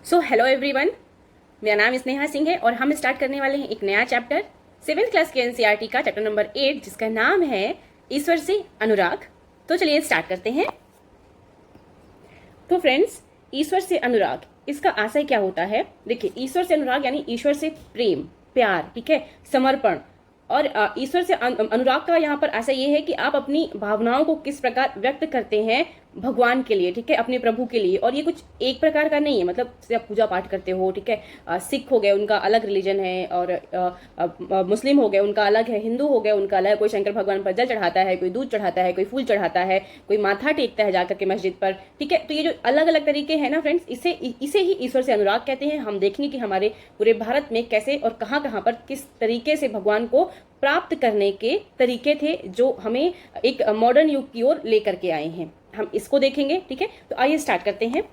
So hello everyone, मेरा नाम स्नेहा सिंह है और हम स्टार्ट करने वाले हैं एक नया चैप्टर 7th क्लास के एनसीईआरटी का चैप्टर नंबर 8 जिसका नाम है ईश्वर से अनुराग। तो चलिए स्टार्ट करते हैं। तो फ्रेंड्स, ईश्वर से अनुराग इसका आशय क्या होता है? देखिए, ईश्वर से अनुराग यानी ईश्वर से प्रेम, प्यार, ठीक है, समर्पण। और ईश्वर से अनुराग का यहाँ पर आशय ये है कि आप अपनी भावनाओं को किस प्रकार व्यक्त करते हैं भगवान के लिए, ठीक है, अपने प्रभु के लिए। और ये कुछ एक प्रकार का नहीं है, मतलब जैसे आप पूजा पाठ करते हो, ठीक है, सिख हो गए उनका अलग रिलीजन है, और मुस्लिम हो गए उनका अलग है, हिंदू हो गए उनका अलग है। कोई शंकर भगवान पर जल चढ़ाता है, कोई दूध चढ़ाता है, कोई फूल चढ़ाता है, कोई माथा टेकता है जाकर के मस्जिद पर, ठीक है। तो ये जो अलग अलग तरीके हैं ना फ्रेंड्स, इसे ही ईश्वर से अनुराग कहते हैं। हम देखेंगे कि हमारे पूरे भारत में कैसे और कहाँ कहाँ पर किस तरीके से भगवान को प्राप्त करने के तरीके थे जो हमें एक मॉडर्न युग की ओर लेकर के आए हैं। हम इसको देखेंगे, ठीक है। तो आइए स्टार्ट करते हैं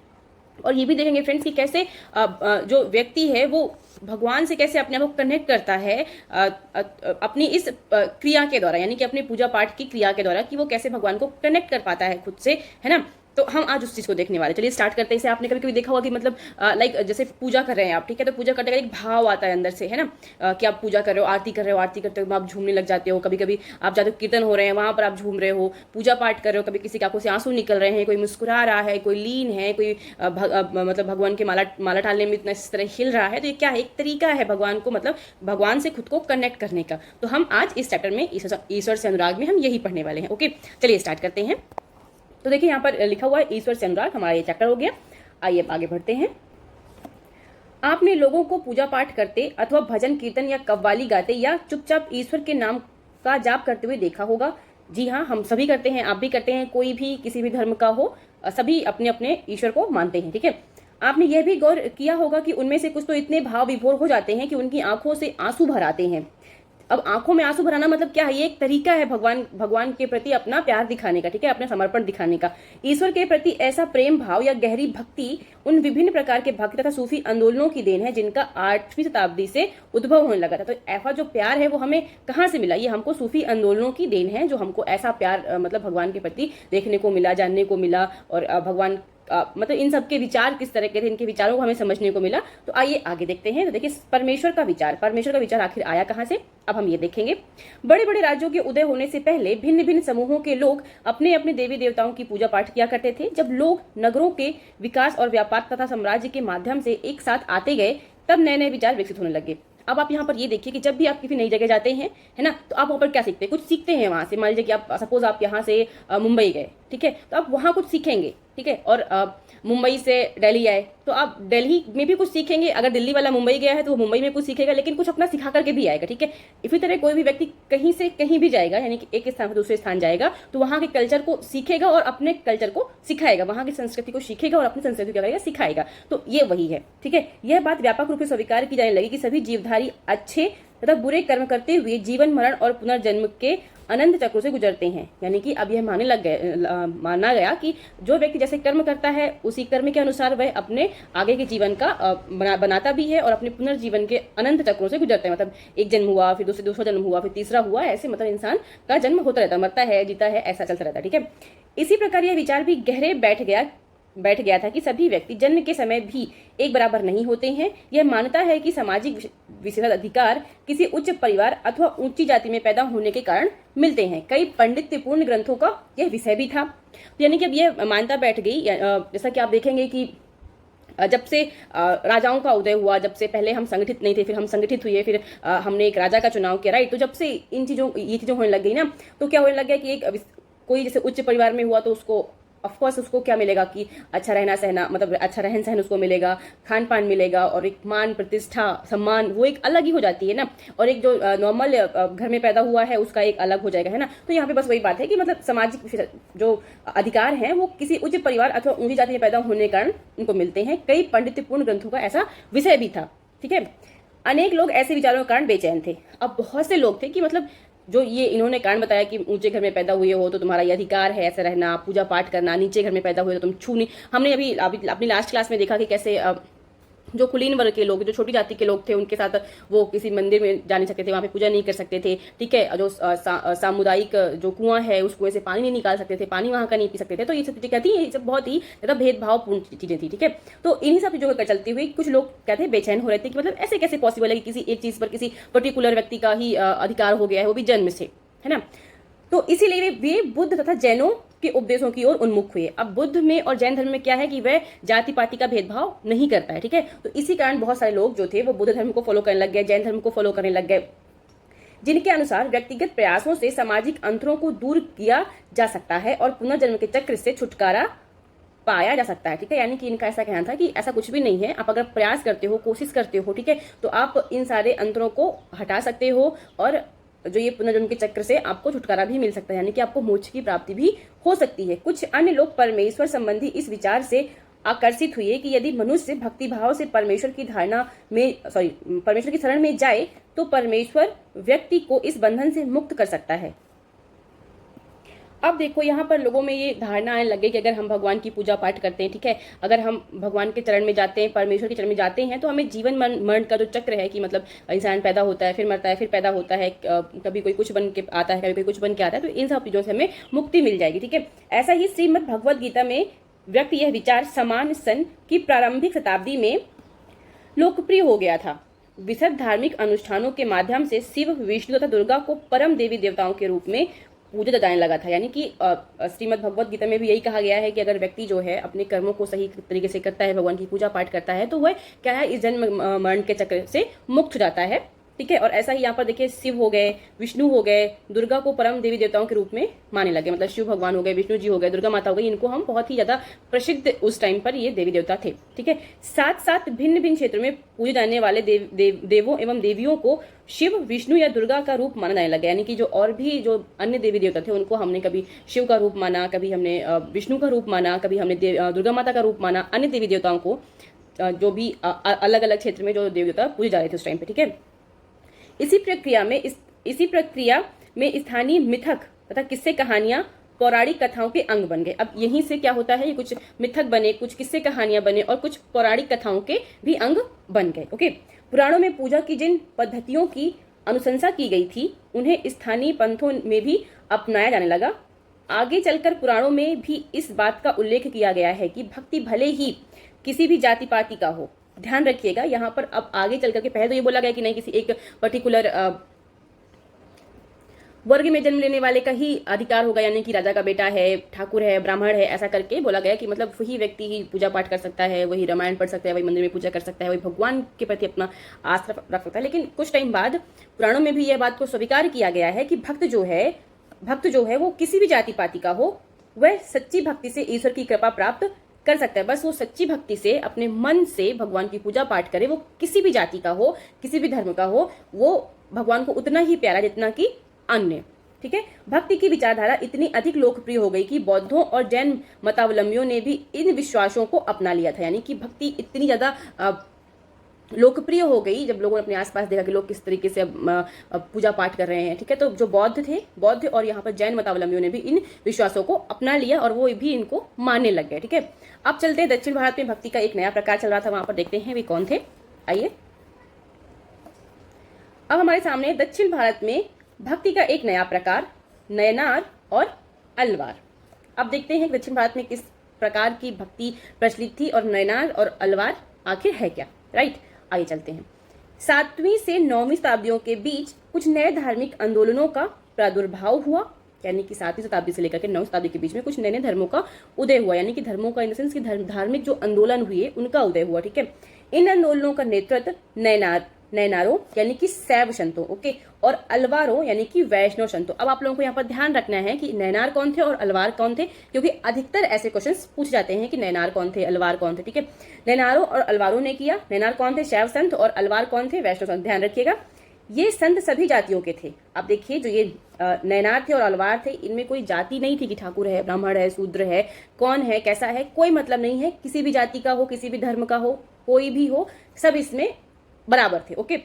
और ये भी देखेंगे फ्रेंड्स कि कैसे जो व्यक्ति है वो भगवान से कैसे अपने आप को कनेक्ट करता है अपनी इस क्रिया के द्वारा, यानी कि अपनी पूजा पाठ की क्रिया के द्वारा, कि वो कैसे भगवान को कनेक्ट कर पाता है खुद से, है ना। तो हम आज उस चीज को देखने वाले। चलिए स्टार्ट करते हैं। इसे आपने कभी कभी देखा होगा कि मतलब लाइक जैसे पूजा कर रहे हैं आप, ठीक है, तो पूजा करने का एक भाव आता है अंदर से, है ना, कि आप पूजा कर रहे हो, आरती कर रहे हो, आरती करते हो आप झूमने लग जाते हो। कभी कभी आप जाते हो, कीर्तन हो रहे हैं वहां पर आप झूम रहे हो, पूजा पाठ कर रहे हो, कभी किसी की आंखों से आंसू निकल रहे हैं, कोई मुस्कुरा रहा है, कोई लीन है, कोई मतलब भगवान के माला माला डालने में इतना इस तरह हिल रहा है। तो ये क्या है? एक तरीका है भगवान को, मतलब भगवान से खुद को कनेक्ट करने का। तो हम आज इस चैप्टर में ईश्वर से अनुराग में हम यही पढ़ने वाले हैं। ओके, चलिए स्टार्ट करते हैं। तो देखिए यहाँ पर लिखा हुआ है ईश्वर से अनुराग, हमारा ये चैप्टर हो गया। आइए आगे बढ़ते हैं। आपने लोगों को पूजा पाठ करते अथवा भजन कीर्तन या कव्वाली गाते या चुपचाप ईश्वर के नाम का जाप करते हुए देखा होगा। जी हाँ, हम सभी करते हैं, आप भी करते हैं, कोई भी किसी भी धर्म का हो, सभी अपने अपने ईश्वर को मानते हैं, ठीक है। आपने यह भी गौर किया होगा कि उनमें से कुछ तो इतने भाव विभोर हो जाते हैं कि उनकी आंखों से आंसू भर आते हैं। अब आंखों में आंसू भराना मतलब क्या है? ये एक तरीका है भगवान के प्रति अपना प्यार दिखाने का, ठीक है, अपना समर्पण दिखाने का। ईश्वर के प्रति ऐसा प्रेम भाव या गहरी भक्ति उन विभिन्न प्रकार के भक्ति तथा सूफी आंदोलनों की देन है जिनका 8वीं शताब्दी से उद्भव होने लगा था। तो ऐसा जो प्यार है वो हमें कहाँ से मिला? ये हमको सूफी आंदोलनों की देन है, जो हमको ऐसा प्यार मतलब भगवान के प्रति देखने को मिला, जानने को मिला। और भगवान मतलब इन सब के विचार किस तरह के थे, इनके विचारों को हमें समझने को मिला। तो आइए आगे देखते हैं। तो देखिए, परमेश्वर का विचार आखिर आया कहाँ से, अब हम ये देखेंगे। बड़े बड़े राज्यों के उदय होने से पहले भिन्न भिन्न समूहों के लोग अपने अपने देवी देवताओं की पूजा पाठ किया करते थे। जब लोग नगरों के विकास और व्यापार तथा साम्राज्य के माध्यम से एक साथ आते गए, तब नए नए विचार विकसित होने लगे। अब आप यहाँ पर ये देखिए कि जब भी आप किसी नई जगह जाते हैं, है ना, तो आप वहाँ पर क्या सीखते हैं? कुछ सीखते हैं वहाँ से। मान लीजिए कि आप सपोज आप यहाँ से मुंबई गए, ठीक है, तो आप वहाँ कुछ सीखेंगे, ठीक है। और मुंबई से दिल्ली आए तो आप दिल्ली में भी कुछ सीखेंगे। अगर दिल्ली वाला मुंबई गया है तो वो मुंबई में कुछ सीखेगा, लेकिन कुछ अपना सिखा करके भी आएगा, ठीक है। इसी तरह कोई भी व्यक्ति कहीं से कहीं भी जाएगा, यानी कि एक स्थान से दूसरे स्थान जाएगा, तो वहाँ के कल्चर को सीखेगा और अपने कल्चर को सिखाएगा, वहाँ की संस्कृति को सीखेगा और अपनी संस्कृति को सिखाएगा। तो ये वही है, ठीक है। यह बात व्यापक रूप से स्वीकार की जाने लगी कि सभी जीवधारी अच्छे तथा बुरे कर्म करते हुए जीवन मरण और पुनर्जन्म के अनंत चक्रों से गुजरते हैं। यानी कि अब यह माना गया कि जो व्यक्ति जैसे कर्म करता है उसी कर्म के अनुसार वह अपने आगे के जीवन का बनाता भी है और अपने पुनर्जीवन के अनंत चक्रों से गुजरते हैं। मतलब एक जन्म हुआ, फिर दूसरा जन्म हुआ, फिर तीसरा हुआ, ऐसे मतलब इंसान का जन्म होता रहता है, मरता है, जीता है, ऐसा चलता रहता है, ठीक है। इसी प्रकार यह विचार भी गहरे बैठ गया था कि सभी व्यक्ति जन्म के समय भी एक बराबर नहीं होते हैं। यह मानता है कि सामाजिक विशेषाधिकार किसी उच्च परिवार अथवा ऊंची जाति में पैदा होने के कारण मिलते हैं। कई पांडित्यपूर्ण ग्रंथों का यह विषय भी था। तो यानी कि अब यह मान्यता बैठ गई। जैसा कि आप देखेंगे कि जब से राजाओं का उदय हुआ, जब से पहले हम संगठित नहीं थे, फिर हम संगठित हुए, फिर हमने एक राजा का चुनाव किया, राइट। तो जब से ये चीज़ों होने लग गई ना, तो क्या होने लग गया कि एक कोई जैसे उच्च परिवार में हुआ तो उसको ऑफकोर्स उसको क्या मिलेगा कि अच्छा रहना सहना, मतलब अच्छा रहन सहन उसको मिलेगा, खान पान मिलेगा, और एक मान प्रतिष्ठा सम्मान वो एक अलग ही हो जाती है ना। और एक जो नॉर्मल घर में पैदा हुआ है उसका एक अलग हो जाएगा, है ना। तो यहाँ पे बस वही बात है कि मतलब सामाजिक जो अधिकार हैं वो किसी उच्च परिवार अथवा ऊंची जाति में पैदा होने के कारण उनको मिलते हैं। कई पांडित्यपूर्ण ग्रंथों का ऐसा विषय भी था, ठीक है। अनेक लोग ऐसे विचारों के कारण बेचैन थे। अब बहुत से लोग थे कि मतलब जो ये इन्होंने कारण बताया कि ऊंचे घर में पैदा हुए हो तो तुम्हारा ये अधिकार है ऐसे रहना, पूजा पाठ करना, नीचे घर में पैदा हुए तो तुम छू नहीं। हमने अभी अपनी लास्ट क्लास में देखा कि कैसे जो कुलीन वर्ग के लोग, जो छोटी जाति के लोग थे, उनके साथ वो किसी मंदिर में जा नहीं सकते थे, वहाँ पे पूजा नहीं कर सकते थे, ठीक है। जो सामुदायिक जो कुआं है, उस कुएं से पानी नहीं निकाल सकते थे, पानी वहाँ का नहीं पी सकते थे। तो ये सब चीजें क्या थी, ये सब बहुत ही ज्यादा भेदभावपूर्ण चीजें थी, ठीक है। तो इन्हीं सब चीजों को चलते हुए कुछ लोग क्या थे, बेचैन हो रहे थे कि मतलब ऐसे कैसे पॉसिबल है कि किसी एक चीज पर किसी पर्टिकुलर व्यक्ति का ही अधिकार हो गया है, वो भी जन्म से, है ना। तो इसीलिए वे बुद्ध तथा जैनों के उपदेशों की ओर उन्मुख हुए। अब बुद्ध में और जैन धर्म में क्या है कि वह जाति पाति का भेदभाव नहीं करता है, ठीक है। तो इसी कारण बहुत सारे लोग जो थे वो बुद्ध धर्म को फॉलो करने लग गए, जैन धर्म को फॉलो करने लग गए, जिनके अनुसार व्यक्तिगत प्रयासों से सामाजिक अंतरों को दूर किया जा सकता है और पुनर्जन्म के चक्र से छुटकारा पाया जा सकता है, ठीक है। यानी कि इनका ऐसा कहना था कि ऐसा कुछ भी नहीं है, आप अगर प्रयास करते हो, कोशिश करते हो, ठीक है, तो आप इन सारे अंतरों को हटा सकते हो और जो ये पुनर्जन्म के चक्र से आपको छुटकारा भी मिल सकता है, यानी कि आपको मोक्ष की प्राप्ति भी हो सकती है। कुछ अन्य लोग परमेश्वर संबंधी इस विचार से आकर्षित हुए कि यदि मनुष्य भक्ति भाव से परमेश्वर की शरण में जाए तो परमेश्वर व्यक्ति को इस बंधन से मुक्त कर सकता है। अब देखो यहाँ पर लोगों में ये धारणा आने लगे कि अगर हम भगवान की पूजा पाठ करते हैं, ठीक है, अगर हम भगवान के चरण में जाते हैं, परमेश्वर के चरण में जाते हैं, तो हमें जीवन मरण का जो चक्र है कि मतलब इंसान पैदा होता है, फिर मरता है, फिर पैदा होता है, कभी कोई कुछ बन के आता है, कभी कोई कुछ बन के आता है, तो इन सब चीज़ों से हमें मुक्ति मिल जाएगी, ठीक है। ऐसा ही श्रीमद् भगवद गीता में व्यक्त यह विचार समान सन की प्रारंभिक शताब्दी में लोकप्रिय हो गया था। विशद धार्मिक अनुष्ठानों के माध्यम से शिव, विष्णु तथा दुर्गा को परम देवी देवताओं के रूप में पूजा जाने लगा था। यानी कि श्रीमद् भगवद गीता में भी यही कहा गया है कि अगर व्यक्ति जो है अपने कर्मों को सही तरीके से करता है, भगवान की पूजा पाठ करता है, तो वह क्या है, इस जन्म मरण के चक्र से मुक्त हो जाता है, ठीक है। और ऐसा ही यहाँ पर देखिए, शिव हो गए, विष्णु हो गए, दुर्गा को परम देवी देवताओं के रूप में माने लगे, मतलब शिव भगवान हो गए, विष्णु जी हो गए, दुर्गा माता हो गई, इनको हम बहुत ही ज्यादा प्रसिद्ध उस टाइम पर ये देवी देवता थे, ठीक है। साथ साथ भिन्न भिन्न क्षेत्रों में पूजे जाने वाले देवों एवं देवियों को शिव, विष्णु या दुर्गा का रूप माना जाने लगा। यानी कि जो और भी जो अन्य देवी देवता थे उनको हमने कभी शिव का रूप माना, कभी हमने विष्णु का रूप माना, कभी हमने दुर्गा माता का रूप माना, अन्य देवी देवताओं को जो भी अलग अलग क्षेत्र में जो देवी देवता पूजे जा रहे थे उस टाइम पे, ठीक है। इसी प्रक्रिया में स्थानीय मिथक तथा किस्से कहानियां पौराणिक कथाओं के अंग बन गए। अब यहीं से क्या होता है, ये कुछ मिथक बने, कुछ किस्से कहानियां बने और कुछ पौराणिक कथाओं के भी अंग बन गए, ओके। पुराणों में पूजा की जिन पद्धतियों की अनुशंसा की गई थी उन्हें स्थानीय पंथों में भी अपनाया जाने लगा। आगे चलकर पुराणों में भी इस बात का उल्लेख किया गया है कि भक्ति भले ही किसी भी जाति पाति का हो, ध्यान रखिएगा यहाँ पर, अब आगे चल करके पहले तो ये बोला गया कि नहीं किसी एक पर्टिकुलर वर्ग में जन्म लेने वाले का ही अधिकार होगा, यानी कि राजा का बेटा है, ठाकुर है, ब्राह्मण है, ऐसा करके बोला गया कि मतलब वही व्यक्ति ही पूजा पाठ कर सकता है, वही रामायण पढ़ सकता है, वही मंदिर में पूजा कर सकता है, वही भगवान के प्रति अपना आस्था रख सकता है। लेकिन कुछ टाइम बाद पुराणों में भी यह बात को स्वीकार किया गया है कि भक्त जो है वो किसी भी जाति पाति का हो, वह सच्ची भक्ति से ईश्वर की कृपा प्राप्त कर सकता है। बस वो सच्ची भक्ति से अपने मन से भगवान की पूजा पाठ करे, वो किसी भी जाति का हो, किसी भी धर्म का हो, वो भगवान को उतना ही प्यारा जितना कि अन्य, ठीक है। भक्ति की विचारधारा इतनी अधिक लोकप्रिय हो गई कि बौद्धों और जैन मतावलंबियों ने भी इन विश्वासों को अपना लिया था। यानी कि भक्ति इतनी ज्यादा लोकप्रिय हो गई जब लोगों ने अपने आसपास देखा कि लोग किस तरीके से पूजा पाठ कर रहे हैं, ठीक है। तो जो बौद्ध और यहाँ पर जैन मतावलंबियों ने भी इन विश्वासों को अपना लिया और वो भी इनको मानने लग गए, ठीक है। अब चलते हैं दक्षिण भारत में भक्ति का एक नया प्रकार चल रहा था, वहां पर देखते हैं वे कौन थे। आइए, अब हमारे सामने दक्षिण भारत में भक्ति का एक नया प्रकार नयनार और अलवार। अब देखते हैं दक्षिण भारत में किस प्रकार की भक्ति प्रचलित थी और नयनार और अलवार आखिर है क्या, राइट। आइए चलते हैं। 7वीं से 9वीं शताब्दियों के बीच कुछ नए धार्मिक आंदोलनों का प्रादुर्भाव हुआ। यानी कि 7वीं शताब्दी से लेकर के 9वीं शताब्दी के बीच में कुछ नए नए धर्मों का उदय हुआ, यानी कि धर्मों का इन द सेंस कि धार्मिक जो आंदोलन हुए उनका उदय हुआ, ठीक है। इन आंदोलनों का नेतृत्व नयनारों यानी कि शैव संतों, ओके, और अलवारों यानी कि वैष्णव संतों। अब आप लोगों को यहाँ पर ध्यान रखना है कि नयनार कौन थे और अलवार कौन थे, क्योंकि अधिकतर ऐसे क्वेश्चंस पूछ जाते हैं कि नयनार कौन थे, अलवार कौन थे, ठीक है। नयनारों और अलवारों ने किया, नयनार कौन थे, शैव संत, और अलवार कौन थे, वैष्णव संत। ध्यान रखिएगा, ये संत सभी जातियों के थे। अब देखिए, जो ये नयनार थे और अलवार थे, इनमें कोई जाति नहीं थी कि ठाकुर है, ब्राह्मण है, शूद्र है, कौन है, कैसा है, कोई मतलब नहीं है। किसी भी जाति का हो, किसी भी धर्म का हो, कोई भी हो, सब इसमें बराबर थे, ओके।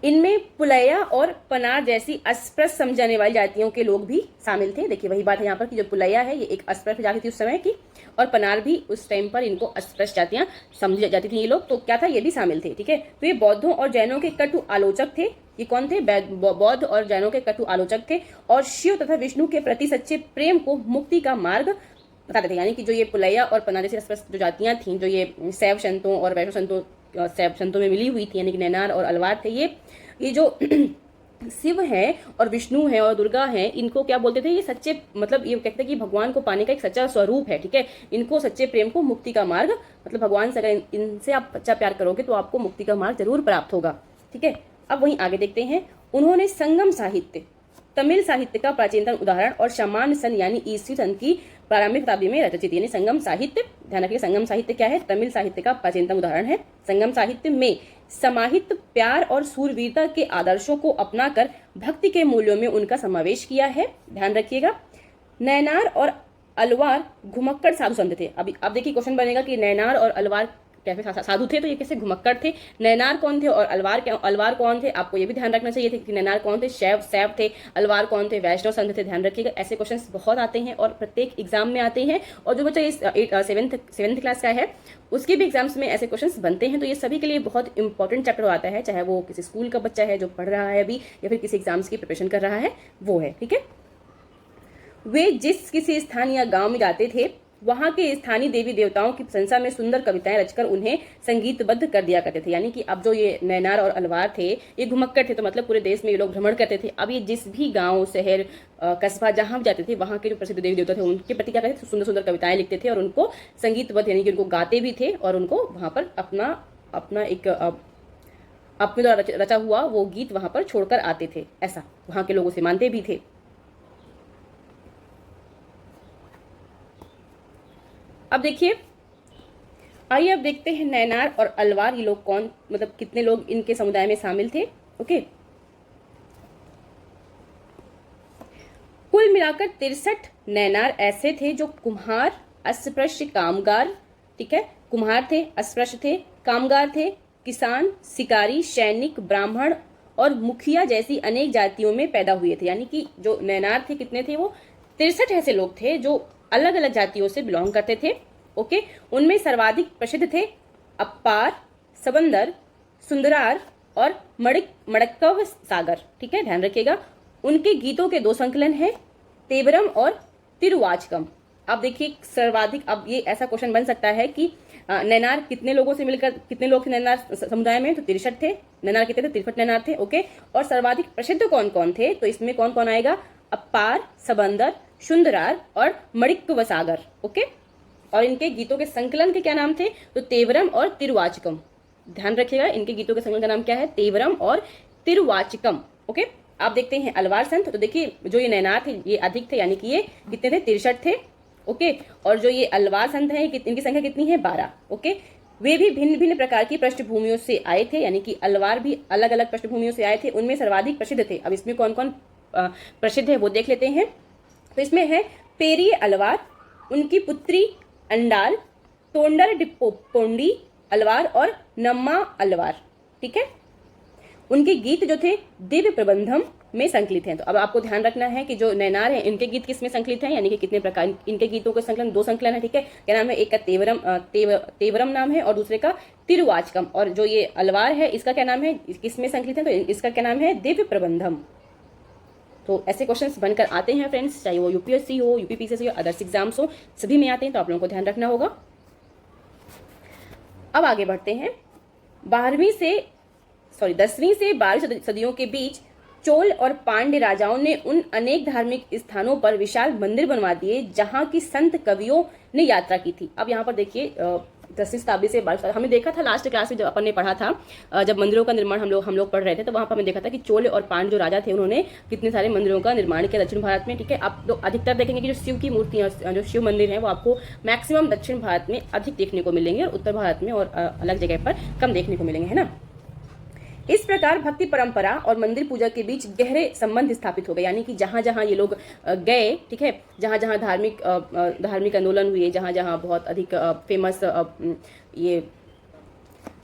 इनमें पुलैया और पनार जैसी अस्पृश्य समझाने वाली जातियों के लोग भी शामिल थे। देखिए, वही बात है यहाँ पर कि जो पुलैया है ये एक अस्पृश्य जाति थी उस समय की, और पनार भी उस टाइम पर इनको अस्पृश्य जातियां समझी जाती थी ये लोग, तो क्या था, ये भी शामिल थे। ठीक है, तो ये बौद्धों और जैनों के कटु आलोचक थे। ये कौन थे? बौद्ध और जैनों के कटु आलोचक थे और शिव तथा विष्णु के प्रति सच्चे प्रेम को मुक्ति का मार्ग बताते थे। यानी कि जो ये पुलैया और पनार जैसी अस्पृश्य जो जातियां थीं, जो ये शैव संतों और वैष्णव संतों में मिली हुई थी, यानी कि नैनार और अलवार थे, ये जो शिव है और विष्णु है और दुर्गा है, इनको क्या बोलते थे? ये सच्चे, मतलब ये कहते हैं कि भगवान को पाने का एक सच्चा स्वरूप है। ठीक है, इनको सच्चे प्रेम को मुक्ति का मार्ग, मतलब भगवान से अगर इनसे आप सच्चा प्यार करोगे तो आपको मुक्ति का मार्ग जरूर प्राप्त होगा। ठीक है, अब वहीं आगे देखते हैं। उन्होंने संगम साहित्य, तमिल साहित्य का प्राचीनतम उदाहरण और सामान्य सन यानी ईस्वी सन की प्रारंभिक शताब्दी में रचित, यानी संगम साहित्य, ध्यान रखिए संगम साहित्य क्या है? तमिल साहित्य का प्राचीनतम उदाहरण है। संगम साहित्य में समाहित प्यार और सूरवीरता के आदर्शों को अपनाकर भक्ति के मूल्यों में उनका समावेश किया है। ध्यान रखिएगा। नैनार और अलवार घुमक्कड़ साधु संत थे। अभी अब देखिए क्वेश्चन बनेगा कि नैनार और अलवार कैसे साधु थे, तो ये कैसे घुमक्कड़ थे? नैनार कौन थे और अलवार कौन थे? आपको ये भी ध्यान रखना चाहिए थे कि नैनार कौन थे? शैव थे। अलवार कौन थे? वैष्णव संत थे। ध्यान रखिएगा, ऐसे क्वेश्चंस बहुत आते हैं और प्रत्येक एग्जाम में आते हैं, और जो बच्चा इस 7th क्लास का है उसके भी एग्जाम्स में ऐसे क्वेश्चंस बनते हैं। तो ये सभी के लिए बहुत इंपॉर्टेंट चैप्टर आता है, चाहे वो किसी स्कूल का बच्चा है जो पढ़ रहा है अभी, या फिर किसी एग्जाम्स की प्रिपरेशन कर रहा है, वो है। ठीक है, वे जिस किसी स्थान या गांव में जाते थे वहां के स्थानीय देवी देवताओं की प्रशंसा में सुंदर कविताएं रचकर उन्हें संगीतबद्ध कर दिया करते थे। यानी कि अब जो ये नैनार और अलवार थे, ये घुमक्कड़ थे, तो मतलब पूरे देश में ये लोग भ्रमण करते थे। अब ये जिस भी गांव, शहर, कस्बा जहां भी जाते थे, वहां के जो प्रसिद्ध देवी देवता थे उनके प्रति क्या करते थे? सुंदर सुंदर कविताएं लिखते थे और उनको संगीतबद्ध, यानी कि उनको गाते भी थे और उनको वहां पर अपना एक अपने द्वारा रचा हुआ वो गीत वहां पर छोड़कर आते थे। ऐसा वहां के लोगों से मानते भी थे। अब देखिए, आइए अब देखते हैं नैनार और अलवार, ये लोग कौन, मतलब कितने लोग इनके समुदाय में शामिल थे। ओके, कुल मिलाकर 63 नैनार ऐसे थे जो कुम्हार, अस्पृश्य, कामगार, ठीक है, कुम्हार थे, अस्पृश्य थे, कामगार थे, किसान, शिकारी, सैनिक, ब्राह्मण और मुखिया जैसी अनेक जातियों में पैदा हुए थे। यानी कि जो नैनार थे, कितने थे? वो 63 ऐसे लोग थे जो अलग अलग जातियों से बिलोंग करते थे। ओके, उनमें सर्वाधिक प्रसिद्ध थे अप्पार, सबंदर, सुंदरार और मड़क्कव सागर। ठीक है, ध्यान रखिएगा। उनके गीतों के 2 संकलन हैं, तेवरम और तिरुवाचकम। अब देखिए सर्वाधिक, अब ये ऐसा क्वेश्चन बन सकता है कि नैनार कितने लोगों से मिलकर, कितने लोग थे नैनार समुदाय में? तो 63 थे। नैनार कितने थे? 63 नैनार थे। ओके, और सर्वाधिक प्रसिद्ध कौन कौन थे? तो इसमें कौन कौन आएगा? अप्पार, सबंदर, सुंदरार और मड़िक्कव सागर। ओके, और इनके गीतों के संकलन के क्या नाम थे? तो तेवरम और तिरुवाचकम। ध्यान रखिएगा, इनके गीतों के संकलन का नाम क्या है? तेवरम और तिरुवाचकम। ओके, आप देखते हैं अलवार संत, तो देखिए जो ये नैनार थे ये अधिक थे, यानी कि ये कितने थे? 63 थे। ओके, और जो ये अलवार संत है इनकी संख्या कितनी है? 12। ओके, वे भी भिन्न भिन्न प्रकार की पृष्ठभूमियों से आए थे, यानी कि अलवार भी अलग अलग पृष्ठभूमियों से आए थे। उनमें सर्वाधिक प्रसिद्ध थे। अब इसमें कौन कौन प्रसिद्ध है वो देख लेते हैं। तो इसमें है पेरिये अलवार, उनकी पुत्री अंडाल, तोंडर डिप्पो पोंडी अलवार और नम्मा अलवार। ठीक है, उनके गीत जो थे दिव्य प्रबंधम में संकलित हैं। तो अब आपको ध्यान रखना है कि जो नैनार है इनके गीत किस में संकलित हैं, यानी कि कितने प्रकार इनके गीतों के संकलन, 2 संकलन है। ठीक है, क्या नाम है? एक का तेवरम नाम है और दूसरे का तिरुवाचकम। और जो ये अलवार है इसका क्या नाम है, किस में संकलित है? तो इसका क्या नाम है? दिव्य प्रबंधम। तो ऐसे क्वेश्चंस बनकर आते हैं फ्रेंड्स, चाहे वो यूपीएससी हो, यूपीपीसीएससी हो, अदर्स एग्जाम्स हो, सभी में आते हैं, तो आप लोगों को ध्यान रखना होगा। अब आगे बढ़ते हैं। 10वीं से 12वीं सदियों के बीच चोल और पांड्य राजाओं ने उन अनेक धार्मिक स्थानों पर विशाल मंदिर बनवा दिए जहां की संत कवियों ने यात्रा की थी। अब यहाँ पर देखिए 10वीं शताब्दी से 12वीं, हमने देखा था लास्ट क्लास में जब अपन ने पढ़ा था, जब मंदिरों का निर्माण हम लोग पढ़ रहे थे, तो वहां पर हमने देखा था कि चोल और पांड्य जो राजा थे उन्होंने कितने सारे मंदिरों का निर्माण किया दक्षिण भारत में। ठीक है, आप लोग अधिकतर देखेंगे कि जो शिव की मूर्तियां, जो शिव मंदिर है वो आपको मैक्सिमम दक्षिण भारत में अधिक देखने को मिलेंगे और उत्तर भारत में और अलग जगह पर कम देखने को मिलेंगे, है ना। इस प्रकार भक्ति परंपरा और मंदिर पूजा के बीच गहरे संबंध स्थापित हो गए। यानी कि जहां जहां ये लोग गए, ठीक है, जहां जहां धार्मिक आंदोलन हुए, जहां जहां बहुत अधिक फेमस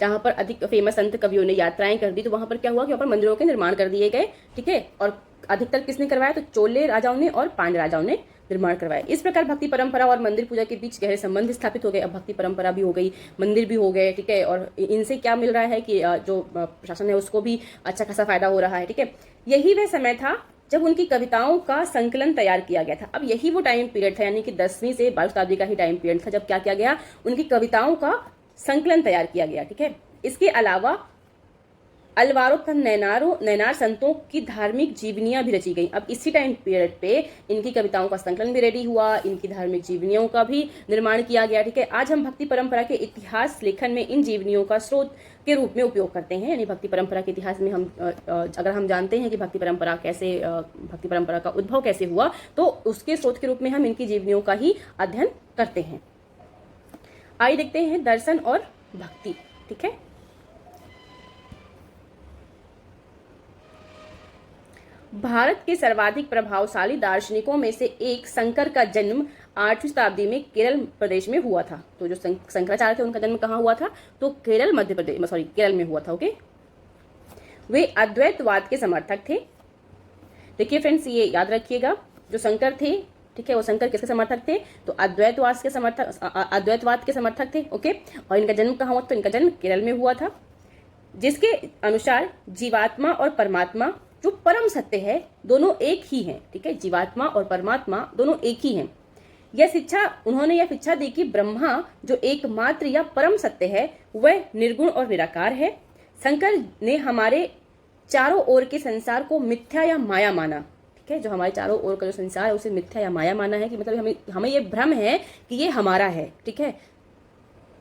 जहां पर अधिक फेमस संत कवियों ने यात्राएं कर दी, तो वहां पर क्या हुआ कि वहां पर मंदिरों के निर्माण कर दिए गए। ठीक है, और अधिकतर किसने करवाया? तो चोले राजाओं ने और पांड्य राजाओं ने निर्माण करवाया। इस प्रकार भक्ति परंपरा और मंदिर पूजा के बीच गहरे संबंध स्थापित हो गए। अब भक्ति परंपरा भी हो गई, मंदिर भी हो गए, ठीक है, और इनसे क्या मिल रहा है कि जो प्रशासन है उसको भी अच्छा खासा फायदा हो रहा है, ठीक है। यही वह समय था जब उनकी कविताओं का संकलन तैयार किया गया था। अब यही वो टाइम पीरियड था, यानी कि 10वीं से 12वीं शताब्दी का ही टाइम पीरियड था जब क्या किया गया, उनकी कविताओं का संकलन तैयार किया गया, ठीक है। इसके अलावा अलवारो तथा नैनार संतों की धार्मिक जीवनियां भी रची गई। अब इसी टाइम पीरियड पे इनकी कविताओं का संकलन भी रेडी हुआ, इनकी धार्मिक जीवनियों का भी निर्माण किया गया, ठीक है। आज हम भक्ति परंपरा के इतिहास लेखन में इन जीवनियों का स्रोत के रूप में उपयोग करते हैं। यानी भक्ति परंपरा के इतिहास में हम अगर हम जानते हैं कि भक्ति परंपरा का उद्भव कैसे हुआ, तो उसके स्रोत के रूप में हम इनकी जीवनियों का ही अध्ययन करते हैं। आइए देखते हैं दर्शन और भक्ति, ठीक है। भारत के सर्वाधिक प्रभावशाली दार्शनिकों में से एक शंकर का जन्म 8वीं शताब्दी में केरल प्रदेश में हुआ था। तो जो शंकराचार्य थे उनका जन्म कहाँ हुआ था, तो केरल में हुआ था, ओके। वे अद्वैतवाद के समर्थक थे। देखिए फ्रेंड्स, ये याद रखिएगा, जो शंकर थे, ठीक है, वो शंकर किसके समर्थक थे, तो अद्वैतवाद के समर्थक थे, ओके। और इनका जन्म कहाँ हुआ, तो इनका जन्म केरल में हुआ था, जिसके अनुसार जीवात्मा और परमात्मा जो परम सत्य है दोनों एक ही हैं, ठीक है। जीवात्मा और परमात्मा दोनों एक ही हैं। उन्होंने यह शिक्षा दी कि ब्रह्मा जो एकमात्र या परम सत्य है वह निर्गुण और निराकार है। शंकर ने हमारे चारों ओर के संसार को मिथ्या या माया माना, ठीक है। जो हमारे चारों ओर का जो संसार है उसे मिथ्या या माया माना है, कि मतलब हमें ये भ्रम है कि ये हमारा है, ठीक है।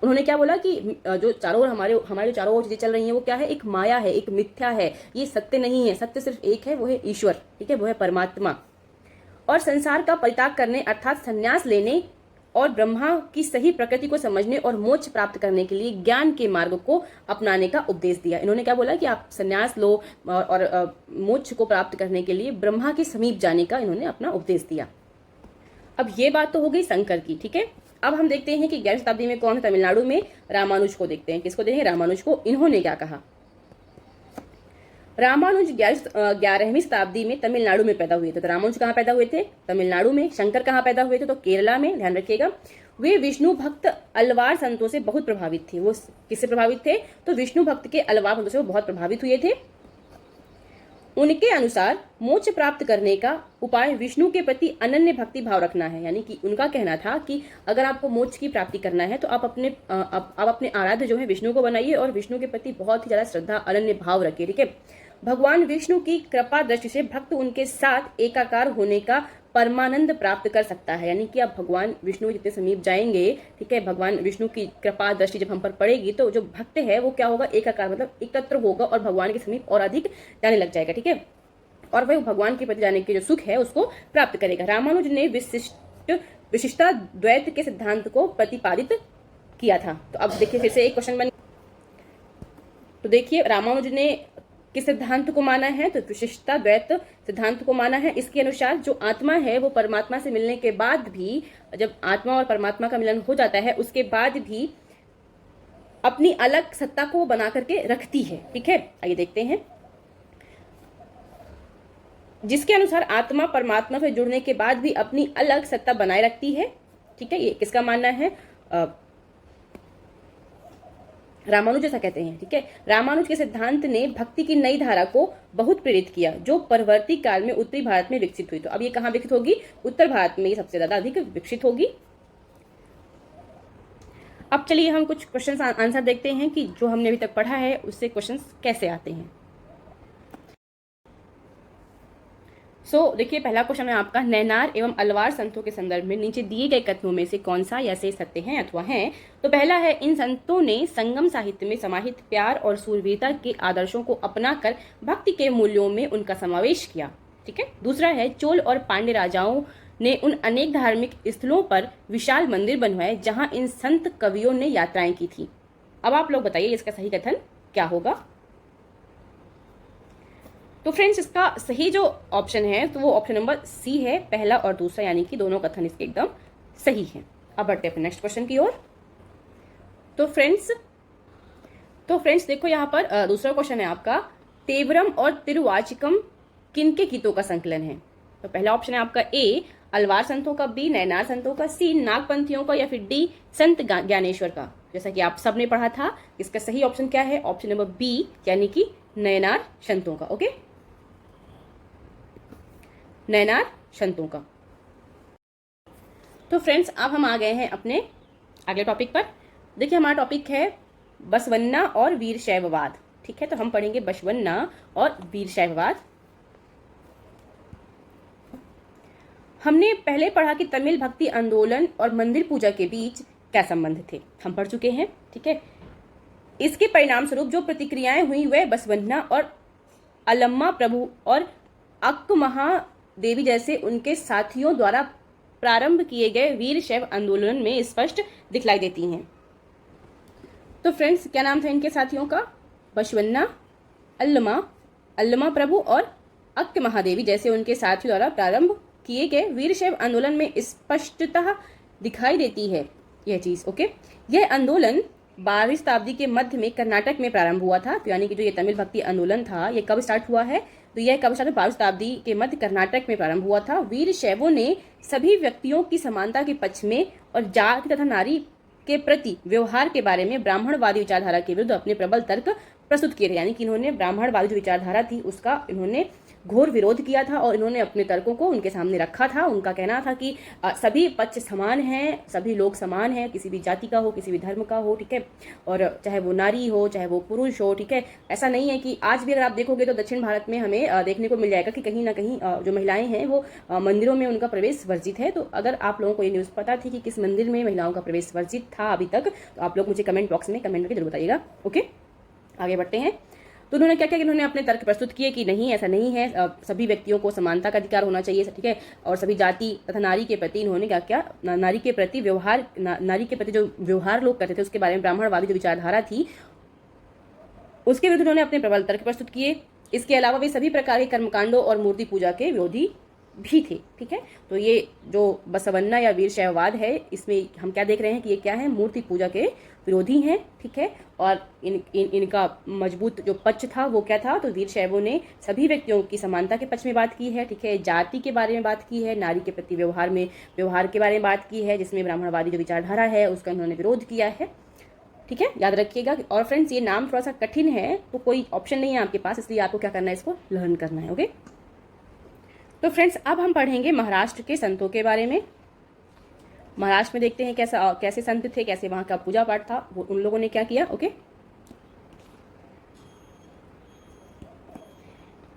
उन्होंने क्या बोला कि जो चारों ओर हमारे चारों ओर चीजें चल रही हैं वो क्या है, एक माया है, एक मिथ्या है, ये सत्य नहीं है। सत्य सिर्फ एक है, वो है ईश्वर, ठीक है, वो है परमात्मा। और संसार का परित्याग करने अर्थात संन्यास लेने और ब्रह्मा की सही प्रकृति को समझने और मोक्ष प्राप्त करने के लिए ज्ञान के मार्ग को अपनाने का उपदेश दिया। इन्होंने क्या बोला कि आप संन्यास लो और मोक्ष को प्राप्त करने के लिए ब्रह्मा के समीप जाने का इन्होंने अपना उपदेश दिया। अब ये बात तो हो गई शंकर की, ठीक है। अब हम देखते हैं कि 11वीं शताब्दी में कौन है, तमिलनाडु में रामानुज को देखते हैं। किसको देखते हैं, रामानुज को। इन्होंने क्या कहा, रामानुज 11वीं शताब्दी में तमिलनाडु में पैदा हुए थे। तो रामानुज कहाँ पैदा हुए थे, तमिलनाडु में। शंकर कहाँ पैदा हुए थे, तो केरला में, ध्यान रखिएगा। वे विष्णु भक्त अलवार संतों से बहुत प्रभावित थे। वो किससे प्रभावित थे, तो विष्णु भक्त के अलवार संतों से वो बहुत प्रभावित हुए थे। उनके अनुसार मोक्ष प्राप्त करने का उपाय विष्णु के प्रति अनन्य भक्ति भाव रखना है। यानी कि उनका कहना था कि अगर आपको मोक्ष की प्राप्ति करना है तो आप अपने आराध्य जो है विष्णु को बनाइए और विष्णु के प्रति बहुत ही ज्यादा श्रद्धा, अनन्य भाव रखिए, ठीक है। भगवान विष्णु की कृपा दृष्टि से भक्त उनके साथ एकाकार होने का परमानंद प्राप्त कर सकता है। यानी कि आप भगवान विष्णु जितने समीप जाएंगे, ठीक है, भगवान विष्णु की कृपा दृष्टि जब हम पर पड़ेगी तो जो भक्त है वो क्या होगा, एकाकार मतलब एकत्र होगा और भगवान के समीप और अधिक जाने लग जाएगा, ठीक है। और वह भगवान के प्रति जाने के जो सुख है उसको प्राप्त करेगा। रामानुज ने विशिष्टा द्वैत के सिद्धांत को प्रतिपादित किया था। तो अब देखिए फिर से एक क्वेश्चन बन, तो देखिए रामानुज ने किस सिद्धांत को माना है, तो विशिष्टा द्वैत सिद्धांत को माना है। इसके अनुसार जो आत्मा है वो परमात्मा से मिलने के बाद भी, जब आत्मा और परमात्मा का मिलन हो जाता है उसके बाद भी अपनी अलग सत्ता को बना करके रखती है, ठीक है। आइए देखते हैं, जिसके अनुसार आत्मा परमात्मा से जुड़ने के बाद भी अपनी अलग सत्ता बनाए रखती है, ठीक है। ये किसका मानना है, रामानुज ऐसा कहते हैं, ठीक है। रामानुज के सिद्धांत ने भक्ति की नई धारा को बहुत प्रेरित किया जो परवर्ती काल में उत्तरी भारत में विकसित हुई। तो अब ये कहाँ विकसित होगी, उत्तर भारत में ये सबसे ज्यादा अधिक विकसित होगी। अब चलिए हम कुछ क्वेश्चन आंसर देखते हैं कि जो हमने अभी तक पढ़ा है उससे क्वेश्चन कैसे आते हैं। देखिए पहला क्वेश्चन है आपका, नैनार एवं अलवार संतों के संदर्भ में नीचे दिए गए कथनों में से कौन सा या से सत्य है अथवा है। तो पहला है, इन संतों ने संगम साहित्य में समाहित प्यार और सूरवीरता के आदर्शों को अपनाकर भक्ति के मूल्यों में उनका समावेश किया, ठीक है। दूसरा है, चोल और पांड्य राजाओं ने उन अनेक धार्मिक स्थलों पर विशाल मंदिर बनवाए जहां इन संत कवियों ने यात्राएं की थी। अब आप लोग बताइए इसका सही कथन क्या होगा। तो फ्रेंड्स इसका सही जो ऑप्शन है तो वो ऑप्शन नंबर सी है, पहला और दूसरा, यानी कि दोनों कथन इसके एकदम सही हैं। अब बढ़ते हैं नेक्स्ट क्वेश्चन की ओर। तो फ्रेंड्स देखो यहाँ पर दूसरा क्वेश्चन है आपका, तेवरम और तिरुवाचिकम किनके गीतों का संकलन है। तो पहला ऑप्शन है आपका ए, अलवार संतों का, बी नयनार संतों का, सी नागपंथियों का, या फिर डी संत ज्ञानेश्वर का। जैसा कि आप सबने पढ़ा था, इसका सही ऑप्शन क्या है? ऑप्शन नंबर बी यानी कि नयनार संतों का। ओके, नयनार संतों का। तो फ्रेंड्स, अब हम आ गए हैं अपने अगले टॉपिक पर। देखिए, हमारा टॉपिक है बसवन्ना और वीरशैववाद। ठीक है, तो हम पढ़ेंगे बसवन्ना और वीरशैववाद। हमने पहले पढ़ा कि तमिल भक्ति आंदोलन और मंदिर पूजा के बीच क्या संबंध थे, हम पढ़ चुके हैं। ठीक है, इसके परिणाम स्वरूप जो प्रतिक्रियाएं हुई वह बसवन्ना और अलम्मा प्रभु और अक्क महादेवी जैसे उनके साथियों द्वारा प्रारंभ किए गए वीरशैव आंदोलन में स्पष्ट दिखलाई देती हैं। तो फ्रेंड्स, क्या नाम था इनके साथियों का? बसवन्ना, अल्लमा प्रभु और अक्क महादेवी जैसे उनके साथियों द्वारा प्रारंभ किए गए वीरशैव आंदोलन में स्पष्टतः दिखाई देती है यह चीज। ओके, यह आंदोलन 12वीं शताब्दी के मध्य में कर्नाटक में प्रारंभ हुआ था। तो यानी कि जो ये तमिल भक्ति आंदोलन था, ये कब स्टार्ट हुआ है? तो यह कब स्टार्ट? 12वीं शताब्दी के मध्य कर्नाटक में प्रारंभ हुआ था। वीरशैवों ने सभी व्यक्तियों की समानता के पक्ष में और जाति तथा नारी के प्रति व्यवहार के बारे में ब्राह्मणवादी विचारधारा के विरुद्ध अपने प्रबल तर्क प्रस्तुत किए। यानी कि इन्होंने ब्राह्मणवादी जो विचारधारा थी उसका इन्होंने घोर विरोध किया था और इन्होंने अपने तर्कों को उनके सामने रखा था। उनका कहना था कि सभी पक्ष समान हैं, सभी लोग समान हैं, किसी भी जाति का हो, किसी भी धर्म का हो। ठीक है, और चाहे वो नारी हो, चाहे वो पुरुष हो। ठीक है, ऐसा नहीं है कि आज भी अगर आप देखोगे तो दक्षिण भारत में हमें देखने को मिल जाएगा कि कहीं ना कहीं जो महिलाएं हैं वो मंदिरों में उनका प्रवेश वर्जित है। तो अगर आप लोगों को ये न्यूज़ पता थी कि किस मंदिर में महिलाओं का प्रवेश वर्जित था अभी तक, तो आप लोग मुझे कमेंट बॉक्स में कमेंट करके जरूर बताइएगा। ओके, आगे बढ़ते हैं। तो उन्होंने क्या किया कि उन्होंने अपने तर्क प्रस्तुत किए कि नहीं, ऐसा नहीं है, सभी व्यक्तियों को समानता का अधिकार होना चाहिए। ठीक है, और सभी जाति तथा नारी के प्रति इन्होंने क्या किया, नारी के प्रति व्यवहार, नारी के प्रति जो व्यवहार लोग करते थे उसके बारे में ब्राह्मणवादी जो विचारधारा थी उसके विरुद्ध उन्होंने अपने प्रबल तर्क प्रस्तुत किए। इसके अलावा वे सभी प्रकार के कर्मकांडों और मूर्ति पूजा के विरोधी भी थे। ठीक है, तो ये जो बसवन्ना या वीरशैववाद है, इसमें हम क्या देख रहे हैं कि ये क्या है? मूर्ति पूजा के विरोधी हैं। ठीक है, और इनका मजबूत जो पक्ष था वो क्या था? तो वीरशैवों ने सभी व्यक्तियों की समानता के पक्ष में बात की है। ठीक है, जाति के बारे में बात की है, नारी के प्रति व्यवहार के बारे में बात की है, जिसमें ब्राह्मणवादी जो विचारधारा है उसका इन्होंने विरोध किया है। ठीक है, याद रखिएगा। और फ्रेंड्स, ये नाम थोड़ा सा कठिन है तो कोई ऑप्शन नहीं है आपके पास, इसलिए आपको क्या करना है, इसको लर्न करना है। ओके, तो फ्रेंड्स, अब हम पढ़ेंगे महाराष्ट्र के संतों के बारे में। महाराष्ट्र में देखते हैं कैसे संत थे, कैसे वहां का पूजा पाठ था, वो उन लोगों ने क्या किया। ओके,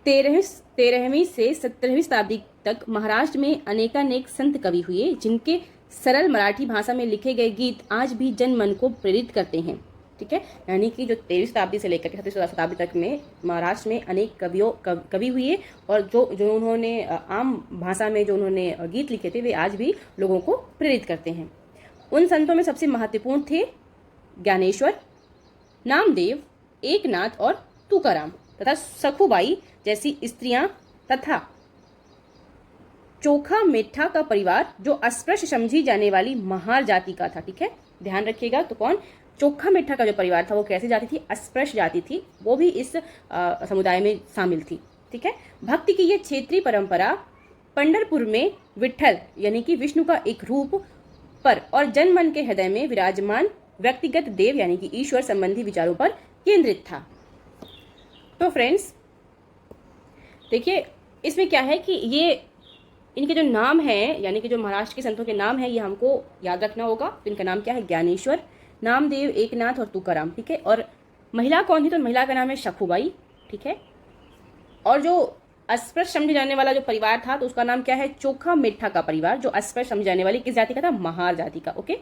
13वीं से 17वीं शताब्दी तक महाराष्ट्र में अनेकानेक संत कवि हुए, जिनके सरल मराठी भाषा में लिखे गए गीत आज भी जनमन को प्रेरित करते हैं। ठीक है, यानी कि जो 13वीं शताब्दी से लेकर के 17वीं शताब्दी तक में महाराष्ट्र में अनेक कवि हुए और जो उन्होंने आम भाषा में जो उन्होंने गीत लिखे थे वे आज भी लोगों को प्रेरित करते हैं। उन संतों में सबसे महत्वपूर्ण थे ज्ञानेश्वर, नामदेव, एकनाथ और तुकाराम तथा सखुबाई जैसी स्त्रियां तथा चोखा मेठा का परिवार जो अस्पृश्य समझी जाने वाली महार जाति का था। ठीक है, ध्यान रखिएगा। तो कौन? चोखा मेठा का जो परिवार था वो कैसी जाति थी? अस्पृश्य जाति थी, वो भी इस समुदाय में शामिल थी। ठीक है, भक्ति की ये क्षेत्रीय परंपरा पंढरपुर में विठल यानी कि विष्णु का एक रूप पर और जनमन के हृदय में विराजमान व्यक्तिगत देव यानी कि ईश्वर संबंधी विचारों पर केंद्रित था। तो फ्रेंड्स देखिए, इसमें क्या है कि ये इनके जो नाम है यानी कि जो महाराष्ट्र के संतों के नाम है ये हमको याद रखना होगा। तो इनका नाम क्या है? ज्ञानेश्वर, नामदेव, एकनाथ और तुकाराम। ठीक है, और महिला कौन थी? तो महिला का नाम है सखुबाई। ठीक है, और जो अस्पृश्य समझे जाने वाला जो परिवार था तो उसका नाम क्या है? चोखा मेठा का परिवार, जो अस्पृश्य समझे जाने वाली किस जाति का था? महार जाति का। ओके,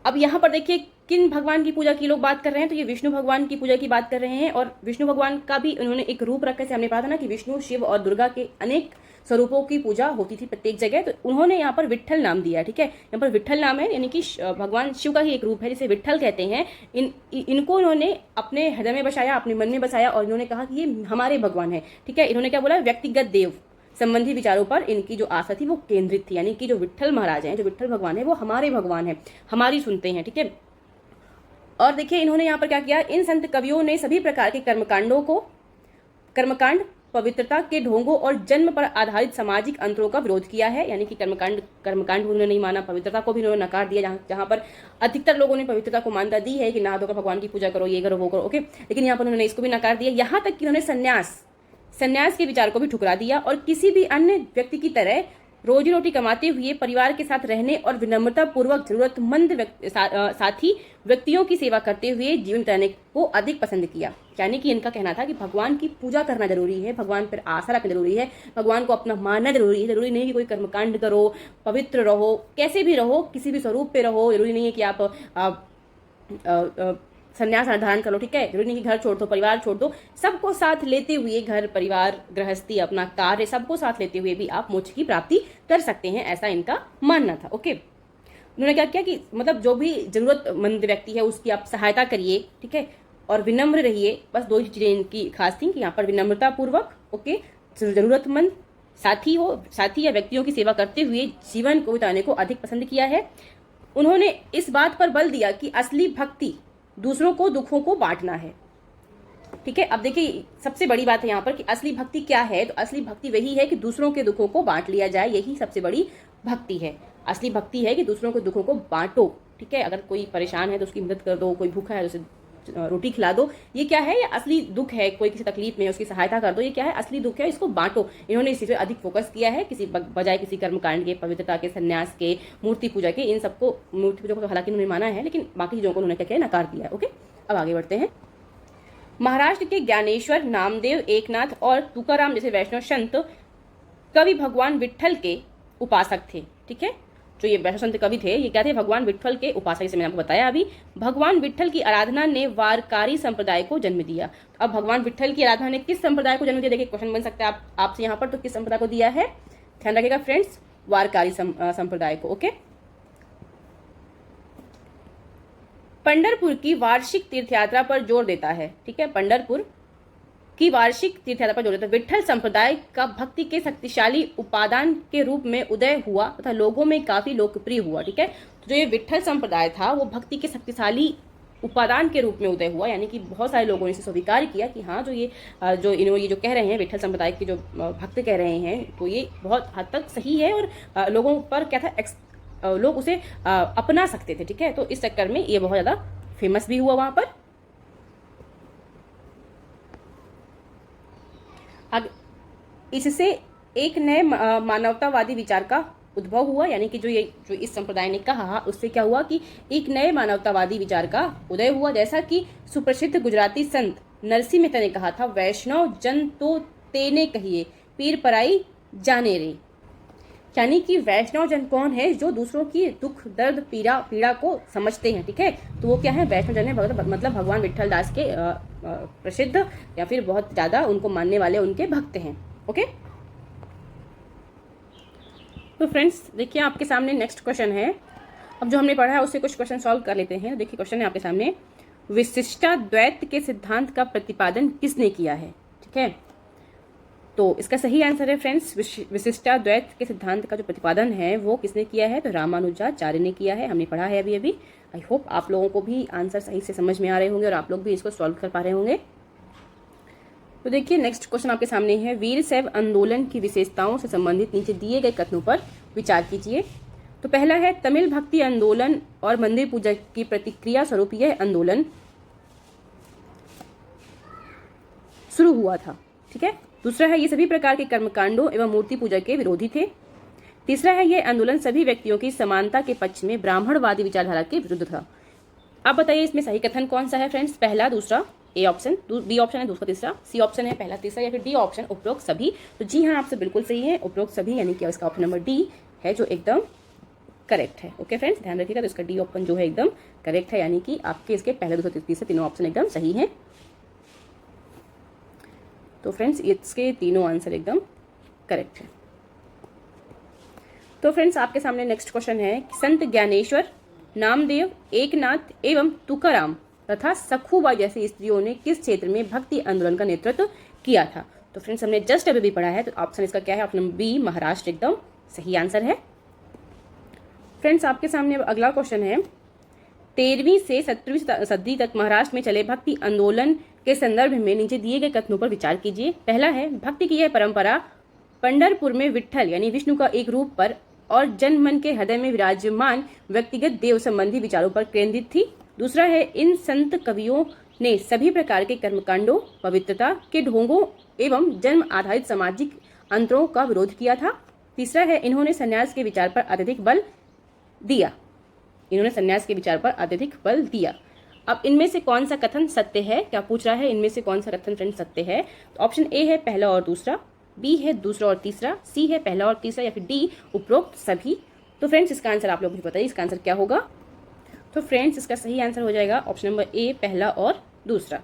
अब यहाँ पर देखिए किन भगवान की पूजा की लोग बात कर रहे हैं, तो ये विष्णु भगवान की पूजा की बात कर रहे हैं। और विष्णु भगवान का भी उन्होंने एक रूप रखा से हमने कहा था ना कि विष्णु, शिव और दुर्गा के अनेक स्वरूपों की पूजा होती थी प्रत्येक जगह। तो उन्होंने यहाँ पर विठल नाम दिया है। ठीक है, यहाँ पर विठल नाम है यानी कि भगवान शिव का ही एक रूप है जिसे विठल कहते हैं। इनको उन्होंने अपने हृदय में बसाया, अपने मन में बसाया और इन्होंने कहा कि ये हमारे भगवान है। ठीक है, इन्होंने क्या बोला? व्यक्तिगत देव संबंधी विचारों पर इनकी जो आस्था थी वो केंद्रित थी, यानी कि जो विठल महाराज हैं, जो विठल भगवान है वो हमारे भगवान है, हमारी सुनते हैं। ठीक है, और देखिए इन्होंने यहाँ पर क्या किया? इन संत कवियों ने सभी प्रकार के कर्मकांड पवित्रता के ढोंगों और जन्म पर आधारित सामाजिक अंतरों का विरोध किया है, यानी कि कर्मकांड उन्होंने नहीं माना, पवित्रता को भी उन्होंने नकार दिया, जहां पर अधिकतर लोगों ने पवित्रता को मान्यता दी है कि नहा धोकर भगवान की पूजा करो, ये करो वो करो, ओके, लेकिन यहाँ पर उन्होंने इसको भी नकार दिया। यहाँ तक कि उन्होंने संन्यास के विचार को भी ठुकरा दिया और किसी भी अन्य व्यक्ति की तरह रोजी रोटी कमाते हुए परिवार के साथ रहने और विनम्रता पूर्वक जरूरतमंद साथी व्यक्तियों की सेवा करते हुए जीवन बिताने को अधिक पसंद किया। यानी कि इनका कहना था कि भगवान की पूजा करना जरूरी है, भगवान पर आशा रखना जरूरी है, भगवान को अपना मानना जरूरी है। जरूरी नहीं कि कोई कर्मकांड करो, पवित्र रहो, कैसे भी रहो, किसी भी स्वरूप पे रहो, जरूरी नहीं है कि आप संन्यास धारण कर लो, ठीक है, जरूरी नहीं कि घर छोड़ दो, परिवार छोड़ दो, सबको साथ लेते हुए, घर परिवार गृहस्थी अपना कार्य सबको साथ लेते हुए भी आप मोक्ष की प्राप्ति कर सकते हैं, ऐसा इनका मानना था। ओके, उन्होंने क्या किया कि मतलब जो भी जरूरतमंद व्यक्ति है उसकी आप सहायता करिए, ठीक है, और विनम्र रहिए। बस दो चीजें इनकी खास थी कि यहाँ पर विनम्रता पूर्वक, ओके, जरूरतमंद साथी या व्यक्तियों की सेवा करते हुए जीवन को बिताने को अधिक पसंद किया है। उन्होंने इस बात पर बल दिया कि असली भक्ति दूसरों को दुखों को बांटना है, ठीक है। अब देखिए सबसे बड़ी बात है यहाँ पर कि असली भक्ति क्या है, तो असली भक्ति वही है कि दूसरों के दुखों को बांट लिया जाए, यही सबसे बड़ी भक्ति है। असली भक्ति है कि दूसरों के दुखों को बांटो, ठीक है। अगर कोई परेशान है तो उसकी मदद कर दो, कोई भूखा है तो उसे रोटी खिला दो, ये क्या है, ये असली दुख है। कोई किसी तकलीफ में है उसकी सहायता कर दो, ये क्या है, असली दुख है, इसको बांटो। इन्होंने इसी पे अधिक फोकस किया है किसी बजाय किसी कर्मकांड के, पवित्रता के, संन्यास के, मूर्ति पूजा के। इन सबको, मूर्ति पूजा को तो हालांकि उन्होंने माना है, लेकिन बाकी चीजों को उन्होंने क्या किया, नकार दिया। ओके, अब आगे बढ़ते हैं। महाराष्ट्र के ज्ञानेश्वर, नामदेव, एकनाथ और तुकाराम जैसे वैष्णव संत कवि भगवान विट्ठल के उपासक थे, ठीक है। जो ये वैष्णव संत कवि थे, ये क्या थे, भगवान विट्ठल के उपासक, जैसे मैंने आपको बताया अभी। भगवान विट्ठल की आराधना ने वारकारी संप्रदाय को जन्म दिया। अब भगवान विट्ठल की आराधना ने किस संप्रदाय को जन्म दिया, देखिए क्वेश्चन बन सकता है आपसे यहाँ पर, तो किस संप्रदाय को दिया है, ध्यान रखिएगा फ्रेंड्स, वारकारी संप्रदाय को। ओके, पंढरपुर की वार्षिक तीर्थयात्रा पर जोर देता है, ठीक है, पंढरपुर की वार्षिक तीर्थयात्रा पर जोर देता है। विट्ठल संप्रदाय का भक्ति के शक्तिशाली उपादान के रूप में उदय हुआ तथा लोगों में काफी लोकप्रिय हुआ, ठीक है। तो जो ये विट्ठल संप्रदाय था वो भक्ति के शक्तिशाली उपादान के रूप में उदय हुआ, यानी कि बहुत सारे लोगों ने इसे स्वीकार किया कि हाँ, जो ये जो कह रहे हैं, विट्ठल संप्रदाय के जो भक्त कह रहे हैं, तो ये बहुत हद तक सही है और लोगों पर क्या था, लोग उसे अपना सकते थे, ठीक है। तो इस चक्कर में ये बहुत ज्यादा फेमस भी हुआ वहां पर। अब इससे एक नए मानवतावादी विचार का उद्भव हुआ, यानी कि जो इस संप्रदाय ने कहा, उससे क्या हुआ कि एक नए मानवतावादी विचार का उदय हुआ। जैसा कि सुप्रसिद्ध गुजराती संत नरसिंह मेहता ने कहा था, वैष्णव जन तो तेने कहिए, पीर पराई जाने रे। यानी कि वैष्णव जन कौन है, जो दूसरों की दुख दर्द पीड़ा को समझते हैं, ठीक है। तो वो क्या है, वैष्णव जन है, मतलब भगवान विट्ठल दास के प्रसिद्ध या फिर बहुत ज्यादा उनको मानने वाले उनके भक्त हैं। ओके, तो फ्रेंड्स देखिए आपके सामने नेक्स्ट क्वेश्चन है। अब जो हमने पढ़ा है उससे कुछ क्वेश्चन सॉल्व कर लेते हैं। देखिए क्वेश्चन है आपके सामने, विशिष्टाद्वैत के सिद्धांत का प्रतिपादन किसने किया है, ठीक है। तो इसका सही आंसर है फ्रेंड्स, विशिष्टाद्वैत के सिद्धांत का जो प्रतिपादन है वो किसने किया है, तो रामानुजाचार्य ने किया है। हमने पढ़ा है अभी। आई होप आप लोगों को भी आंसर सही से समझ में आ रहे होंगे और आप लोग भी इसको सॉल्व कर पा रहे होंगे। तो देखिए नेक्स्ट क्वेश्चन आपके सामने है, वीर शैव आंदोलन की विशेषताओं से संबंधित नीचे दिए गए कथनों पर विचार कीजिए। तो पहला है, तमिल भक्ति आंदोलन और मंदिर पूजा की प्रतिक्रिया स्वरूप यह आंदोलन शुरू हुआ था, ठीक है। दूसरा है, ये सभी प्रकार के कर्मकांडों एवं मूर्ति पूजा के विरोधी थे। तीसरा है, यह आंदोलन सभी व्यक्तियों की समानता के पक्ष में ब्राह्मणवादी विचारधारा के विरुद्ध था। अब बताइए इसमें सही कथन कौन सा है फ्रेंड्स, पहला, दूसरा, ए ऑप्शन, बी ऑप्शन है, दूसरा, तीसरा, सी ऑप्शन है, पहला, तीसरा, या फिर डी ऑप्शन, उपरोक्त सभी। तो जी हाँ, आपसे बिल्कुल सही है, उपरोक्त सभी, यानी कि इसका ऑप्शन नंबर डी है जो एकदम करेक्ट है। ओके फ्रेंड्स, ध्यान रखिएगा, तो इसका डी ऑप्शन जो है एकदम करेक्ट है, यानी कि आपके इसके पहले, दूसरा, तीसरे तीनों ऑप्शन एकदम सही है। तो फ्रेंड्स इसके तीनों आंसर एकदम करेक्ट है। तो फ्रेंड्स आपके सामने नेक्स्ट क्वेश्चन है, संत ज्ञानेश्वर, नामदेव, एकनाथ एवं तुकाराम तथा सखुबा जैसी स्त्रियों ने किस क्षेत्र में भक्ति आंदोलन का नेतृत्व किया था। तो फ्रेंड्स हमने जस्ट अभी भी पढ़ा है, तो ऑप्शन इसका क्या है, ऑप्शन नंबर बी, महाराष्ट्र एकदम सही आंसर है। फ्रेंड्स आपके सामने अगला क्वेश्चन है, 13वीं से 17वीं सदी तक महाराष्ट्र में चले भक्ति आंदोलन के संदर्भ में नीचे दिए गए कथनों पर विचार कीजिए। पहला है, भक्ति की यह परंपरा पंढरपुर में विट्ठल यानी विष्णु का एक रूप पर और जन मन के हृदय में विराजमान व्यक्तिगत देव संबंधी विचारों पर केंद्रित थी। दूसरा है, इन संत कवियों ने सभी प्रकार के कर्मकांडों, पवित्रता के ढोंगों एवं जन्म आधारित सामाजिक अंतरों का विरोध किया था। तीसरा है, इन्होंने संन्यास के विचार पर अत्यधिक बल दिया। अब इनमें से कौन सा कथन सत्य है? क्या पूछ रहा है, इनमें से कौन सा कथन फ्रेंड सत्य है? तो ऑप्शन ए है पहला और दूसरा, बी है दूसरा और तीसरा, सी है पहला और तीसरा, या फिर डी उपरोक्त सभी। तो फ्रेंड्स इसका आंसर आप लोग मुझे बताइए, इसका आंसर क्या होगा? तो फ्रेंड्स इसका सही आंसर हो जाएगा ऑप्शन नंबर ए, पहला और दूसरा।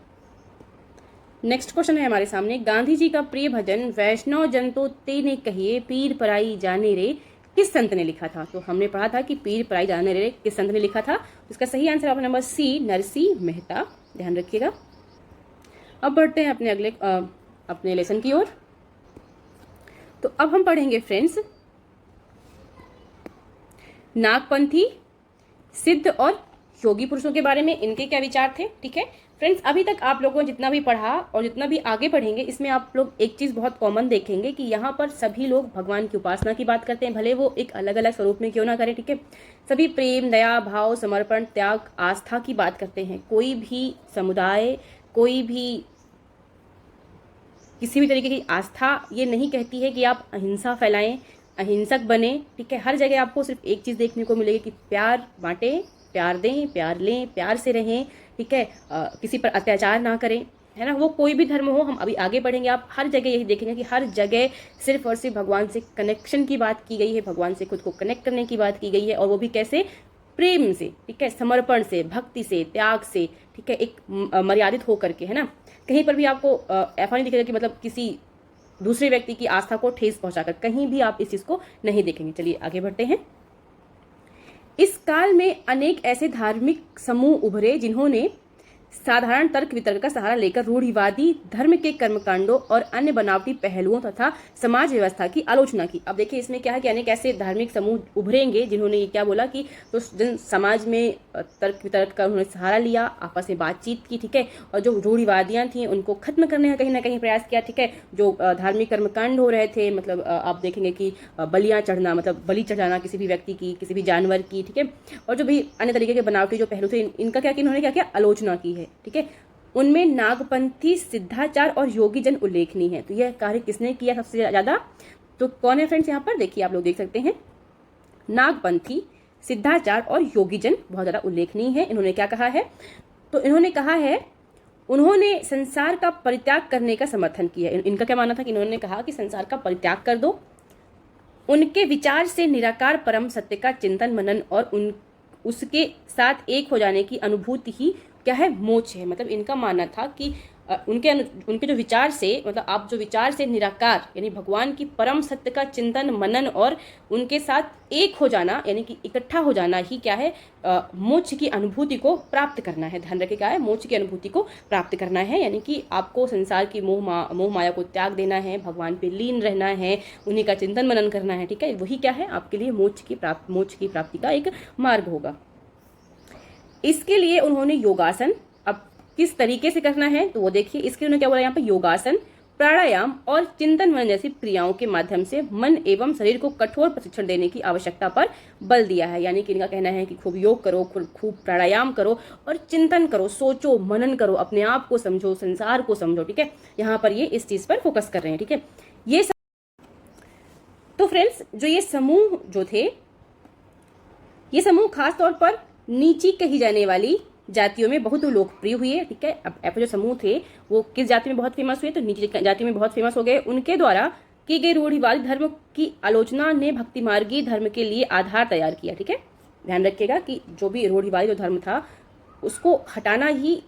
नेक्स्ट क्वेश्चन है हमारे सामने, गांधी जी का प्रिय भजन वैष्णव जन तो तेने कहिए पीर पराई जाने रे किस संत ने लिखा था? तो हमने पढ़ा था कि पीर पराई जाने रे किस संत ने लिखा था। इसका सही answer option number C, Narsinh Mehta. ध्यान रखिएगा। अब बढ़ते हैं अपने लेसन की ओर। तो अब हम पढ़ेंगे फ्रेंड्स नागपंथी, सिद्ध और योगी पुरुषों के बारे में, इनके क्या विचार थे। ठीक है फ्रेंड्स, अभी तक आप लोगों ने जितना भी पढ़ा और जितना भी आगे पढ़ेंगे, इसमें आप लोग एक चीज बहुत कॉमन देखेंगे कि यहाँ पर सभी लोग भगवान की उपासना की बात करते हैं, भले वो एक अलग अलग स्वरूप में क्यों ना करें। ठीक है, सभी प्रेम, दया, भाव, समर्पण, त्याग, आस्था की बात करते हैं। कोई भी समुदाय, कोई भी किसी भी तरीके की आस्था ये नहीं कहती है कि आप अहिंसा फैलाएं, अहिंसक बने। ठीक है, हर जगह आपको सिर्फ एक चीज देखने को मिलेगी कि प्यार बांटें, प्यार दें, प्यार लें, प्यार से रहें। ठीक है, किसी पर अत्याचार ना करें, है ना। वो कोई भी धर्म हो, हम अभी आगे बढ़ेंगे, आप हर जगह यही देखेंगे कि हर जगह सिर्फ और सिर्फ भगवान से कनेक्शन की बात की गई है, भगवान से खुद को कनेक्ट करने की बात की गई है, और वो भी कैसे? प्रेम से, ठीक है, समर्पण से, भक्ति से, त्याग से, ठीक है, एक मर्यादित होकर के, है ना। कहीं पर भी आपको ऐसा नहीं दिखेगा कि मतलब किसी दूसरे व्यक्ति की आस्था को ठेस पहुंचाकर, कहीं भी आप इस चीज को नहीं देखेंगे। चलिए आगे बढ़ते हैं। इस काल में अनेक ऐसे धार्मिक समूह उभरे जिन्होंने साधारण तर्क वितर्क का सहारा लेकर रूढ़िवादी धर्म के कर्मकांडों और अन्य बनावटी पहलुओं तथा समाज व्यवस्था की आलोचना की। अब देखिए इसमें क्या है कि अनेक ऐसे धार्मिक समूह उभरेंगे जिन्होंने ये क्या बोला कि तो जन समाज में तर्क वितर्क का उन्होंने सहारा लिया, आपस में बातचीत की। ठीक है, और जो रूढ़िवादियां थी उनको खत्म करने का कहीं ना कहीं प्रयास किया। ठीक है, जो धार्मिक कर्मकांड हो रहे थे, मतलब आप देखेंगे कि बलियां चढ़ना, मतलब बलि चढ़ाना किसी भी व्यक्ति की, किसी भी जानवर की। ठीक है, और जो भी अन्य तरीके के बनावटी जो पहलू थे, इनका क्या कि इन्होंने क्या किया? आलोचना की है। ठीक है, उनमें नागपंथी, सिद्धाचार और योगी जन उल्लेखनीय है। तो यह कार्य किसने किया सबसे ज्यादा? तो कौन है फ्रेंड्स? यहाँ पर देखिए, आप लोग देख सकते हैं, नागपंथी, सिद्धाचार और योगी जन बहुत ज्यादा उल्लेखनीय है। इन्होंने क्या कहा है? तो इन्होंने कहा है, उन्होंने संसार का परित्याग करने का समर्थन किया। इनका क्या मानना था कि इन्होंने कहा कि संसार का परित्याग कर दो। उनके विचार से निराकार परम सत्य का चिंतन मनन और उसके साथ एक हो जाने की अनुभूति ही क्या है? मोक्ष है। मतलब इनका मानना था कि उनके जो विचार से, मतलब आप जो विचार से निराकार यानी भगवान की परम सत्य का चिंतन मनन और उनके साथ एक हो जाना यानी कि इकट्ठा हो जाना ही क्या है? मोक्ष की अनुभूति को प्राप्त करना है। ध्यान रखिए, क्या है? मोक्ष की अनुभूति को प्राप्त करना है, यानी कि आपको संसार की मोह माया को त्याग देना है, भगवान पे लीन रहना है, उन्हीं का चिंतन मनन करना है। ठीक है, वही क्या है? आपके लिए मोक्ष की प्राप्ति का एक मार्ग होगा। इसके लिए उन्होंने योगासन, अब किस तरीके से करना है तो वो देखिए, इसके उन्होंने क्या बोला यहाँ पे? योगासन, प्राणायाम और चिंतन मनन जैसी क्रियाओं के माध्यम से मन एवं शरीर को कठोर प्रशिक्षण देने की आवश्यकता पर बल दिया है। यानी कि इनका कहना है कि खूब योग करो, खूब प्राणायाम करो और चिंतन करो, सोचो, मनन करो, अपने आप को समझो, संसार को समझो। ठीक है, यहाँ पर ये इस चीज पर फोकस कर रहे हैं। ठीक है, ये तो फ्रेंड्स जो ये समूह जो थे, ये समूह खास तौर पर नीची कही जाने वाली जातियों में बहुत लोकप्रिय हुए। ठीक है, अब जो समूह थे वो किस जाति में बहुत फेमस हुए? तो नीची जाति में बहुत फेमस हो गए। उनके द्वारा की गई रूढ़िवादी धर्म की आलोचना ने भक्ति मार्गी धर्म के लिए आधार तैयार किया। ठीक है, ध्यान रखिएगा कि जो भी रूढ़िवादी जो धर्म था उसको हटाना ही,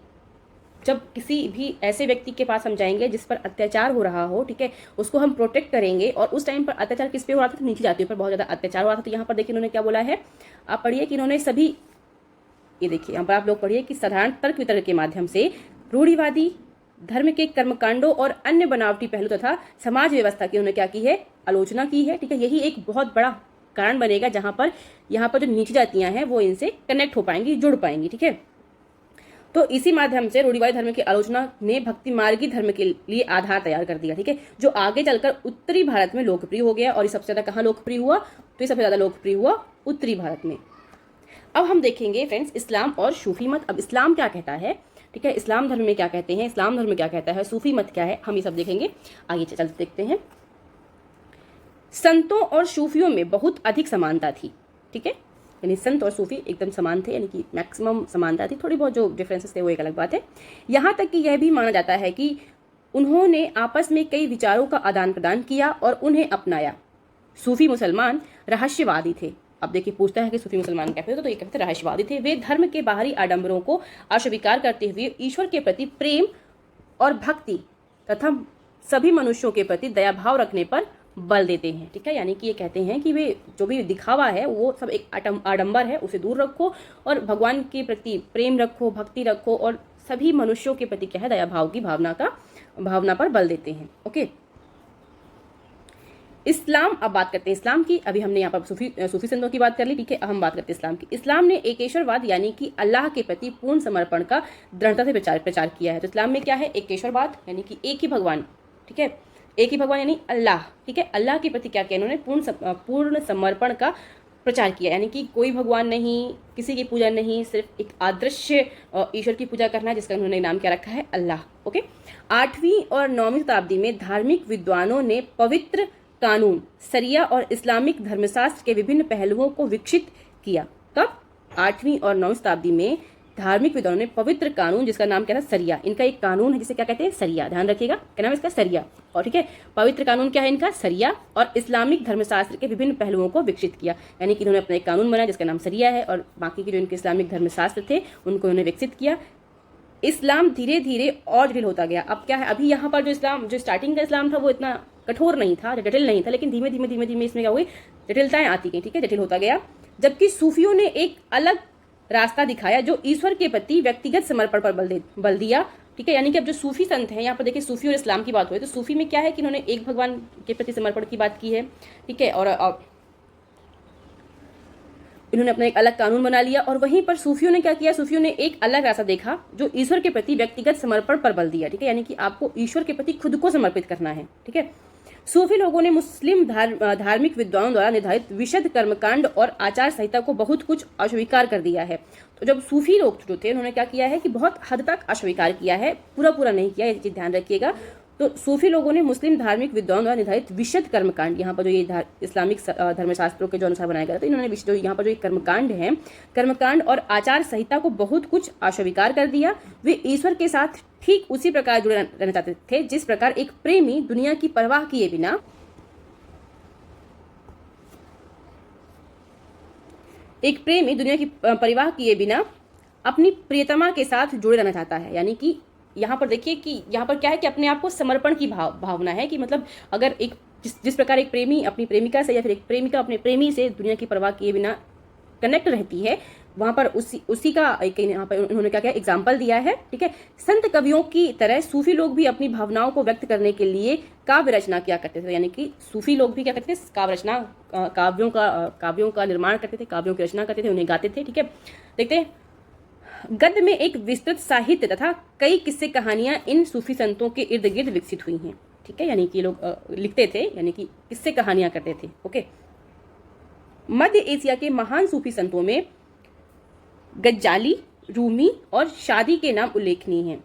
जब किसी भी ऐसे व्यक्ति के पास हम जाएंगे जिस पर अत्याचार हो रहा हो, ठीक है, उसको हम प्रोटेक्ट करेंगे। और उस टाइम पर अत्याचार किस पे हो रहा था? तो नीची जातियों पर बहुत ज्यादा अत्याचार हो रहा था। तो यहाँ पर देखिए इन्होंने क्या बोला है, आप पढ़िए कि इन्होंने सभी, ये देखिए यहाँ पर आप लोग पढ़िए कि साधारण तर्क वितर्क के माध्यम से रूढ़िवादी धर्म के कर्मकांडों और अन्य बनावटी पहलू तथा समाज व्यवस्था की उन्होंने क्या की है? आलोचना की है। ठीक है, यही एक बहुत बड़ा कारण बनेगा जहाँ पर यहाँ पर जो नीची जातियाँ हैं वो इनसे कनेक्ट हो पाएंगी, जुड़ पाएंगी। ठीक है, तो इसी माध्यम से रूढ़िवादी धर्म की आलोचना ने भक्ति मार्गी धर्म के लिए आधार तैयार कर दिया। ठीक है, जो आगे चलकर उत्तरी भारत में लोकप्रिय हो गया। और ये सबसे ज्यादा कहाँ लोकप्रिय हुआ? तो ये सबसे ज्यादा लोकप्रिय हुआ उत्तरी भारत में। अब हम देखेंगे फ्रेंड्स इस्लाम और सूफी मत। अब इस्लाम क्या कहता है, ठीक है, इस्लाम धर्म में क्या कहते हैं, इस्लाम धर्म में क्या कहता है, सूफी मत क्या है, हम ये सब देखेंगे। आगे चलते देखते हैं। संतों और सूफियों में बहुत अधिक समानता थी। ठीक है, यानी संत और सूफी एकदम समान थे, यानी कि मैक्सिमम समानता थी। थोड़ी बहुत जो डिफरेंसेस थे वो एक अलग बात है। यहाँ तक कि यह भी माना जाता है कि उन्होंने आपस में कई विचारों का आदान प्रदान किया और उन्हें अपनाया। सूफी मुसलमान रहस्यवादी थे। अब देखिए पूछता है कि सूफी मुसलमान क्या थे, तो ये कहते रहस्यवादी थे। वे धर्म के बाहरी आडंबरों को अस्वीकार करते हुए ईश्वर के प्रति प्रेम और भक्ति तथा सभी मनुष्यों के प्रति दया भाव रखने पर बल देते हैं। ठीक है, यानी कि ये कहते हैं कि वे जो भी दिखावा है वो सब एक आडंबर है, उसे दूर रखो और भगवान के प्रति प्रेम रखो, भक्ति रखो और सभी मनुष्यों के प्रति क्या है, दया भाव की भावना पर बल देते हैं। ओके, इस्लाम। अब बात करते हैं इस्लाम की। अभी हमने यहाँ पर सूफी संतों की बात कर ली। ठीक है, अब हम बात करते हैं इस्लाम की। इस्लाम ने एकेश्वरवाद यानी कि अल्लाह के प्रति पूर्ण समर्पण का दृढ़ता से प्रचार किया है। तो इस्लाम में क्या है, एकेश्वरवाद यानी कि एक ही भगवान। ठीक है, एक ही भगवान यानी अल्लाह। ठीक है, अल्लाह के प्रति क्या किया इन्होंने, पूर्ण समर्पण का प्रचार किया, यानी कि कोई भगवान नहीं, किसी की पूजा नहीं, सिर्फ एक आदर्श ईश्वर की पूजा करना है जिसका उन्होंने नाम क्या रखा है, अल्लाह। ओके, 8वीं और 9वीं शताब्दी में धार्मिक विद्वानों ने पवित्र कानून, सरिया और इस्लामिक धर्मशास्त्र के विभिन्न पहलुओं को विकसित किया। तब 8वीं और 9वीं शताब्दी में धार्मिक विद्वानों ने पवित्र कानून, जिसका नाम क्या था, सरिया। इनका एक कानून है जिसे क्या कहते हैं, सरिया। ध्यान रखिएगा, क्या नाम है इसका, सरिया। और ठीक है, पवित्र कानून क्या है इनका, सरिया। और इस्लामिक धर्मशास्त्र के विभिन्न पहलुओं को विकसित किया, यानी कि इन्होंने अपना एक कानून बनाया जिसका नाम सरिया है और बाकी के जो इनके इस्लामिक धर्मशास्त्र थे उनको इन्होंने विकसित किया। इस्लाम धीरे धीरे और जटिल होता गया। अब क्या है, अभी यहाँ पर जो स्टार्टिंग का इस्लाम था वो इतना कठोर नहीं था, जटिल नहीं था, लेकिन धीमे धीमे इसमें क्या हुई, जटिलताएं आती गई। ठीक है, जटिल होता गया। जबकि सूफियों ने एक अलग रास्ता दिखाया जो ईश्वर के प्रति व्यक्तिगत समर्पण पर बल दिया। ठीक है, यानी कि अब जो सूफी संत हैं, यहाँ पर देखिए सूफी और इस्लाम की बात हुई, तो सूफी में क्या है कि इन्होंने एक भगवान के प्रति समर्पण की बात की है। ठीक है, और इन्होंने अपना एक अलग कानून बना लिया। और वहीं पर सूफियों ने क्या किया, सूफियों ने एक अलग रास्ता देखा जो ईश्वर के प्रति व्यक्तिगत समर्पण पर बल दिया। ठीक है, यानी कि आपको ईश्वर के प्रति खुद को समर्पित करना है। ठीक है, सूफी लोगों ने मुस्लिम धार्मिक विद्वानों द्वारा निर्धारित विशुद्ध कर्मकांड और आचार संहिता को बहुत कुछ अस्वीकार कर दिया है। तो जब सूफी लोग जो थे उन्होंने क्या किया है कि बहुत हद तक अस्वीकार किया है, पूरा नहीं किया, ये चीज ध्यान रखिएगा। तो सूफी लोगों ने मुस्लिम धार्मिक विद्वानों द्वारा निर्धारित विशुद्ध कर्मकांड, यहाँ पर जो ये इस्लामिक धर्मशास्त्रों के जो अनुसार बनाया गया था, इन्होंने जो यहाँ पर जो कर्मकांड है, कर्मकांड और आचार संहिता को बहुत कुछ अस्वीकार कर दिया। वे ईश्वर के साथ ठीक उसी प्रकार जुड़े रहना चाहते थे जिस प्रकार एक प्रेमी दुनिया की परवाह किए बिना अपनी प्रियतमा के साथ जुड़े रहना चाहता है। यानी कि यहाँ पर देखिए कि यहाँ पर क्या है कि अपने आप को समर्पण की भावना है कि मतलब अगर एक जिस प्रकार एक प्रेमी अपनी प्रेमिका से या फिर एक प्रेमिका अपने प्रेमी से दुनिया की परवाह किए बिना कनेक्ट रहती है, वहां पर उसी का एक यहाँ पर उन्होंने क्या एग्जाम्पल दिया है। ठीक है, संत कवियों की तरह सूफी लोग भी अपनी भावनाओं को व्यक्त करने के लिए काव्य रचना किया करते थे। यानी कि सूफी लोग भी क्या करते थे, काव्य रचना, काव्यों का निर्माण करते थे, काव्यों की रचना करते थे, उन्हें गाते थे। ठीक है, देखते हैं, गद्य में एक विस्तृत साहित्य तथा कई किस्से कहानियां इन सूफी संतों के इर्द गिर्द विकसित हुई हैं। ठीक है, यानी कि लोग लिखते थे, यानी कि किस्से कहानियां करते थे। ओके, मध्य एशिया के महान सूफी संतों में गज्जाली, रूमी और शादी के नाम उल्लेखनीय हैं।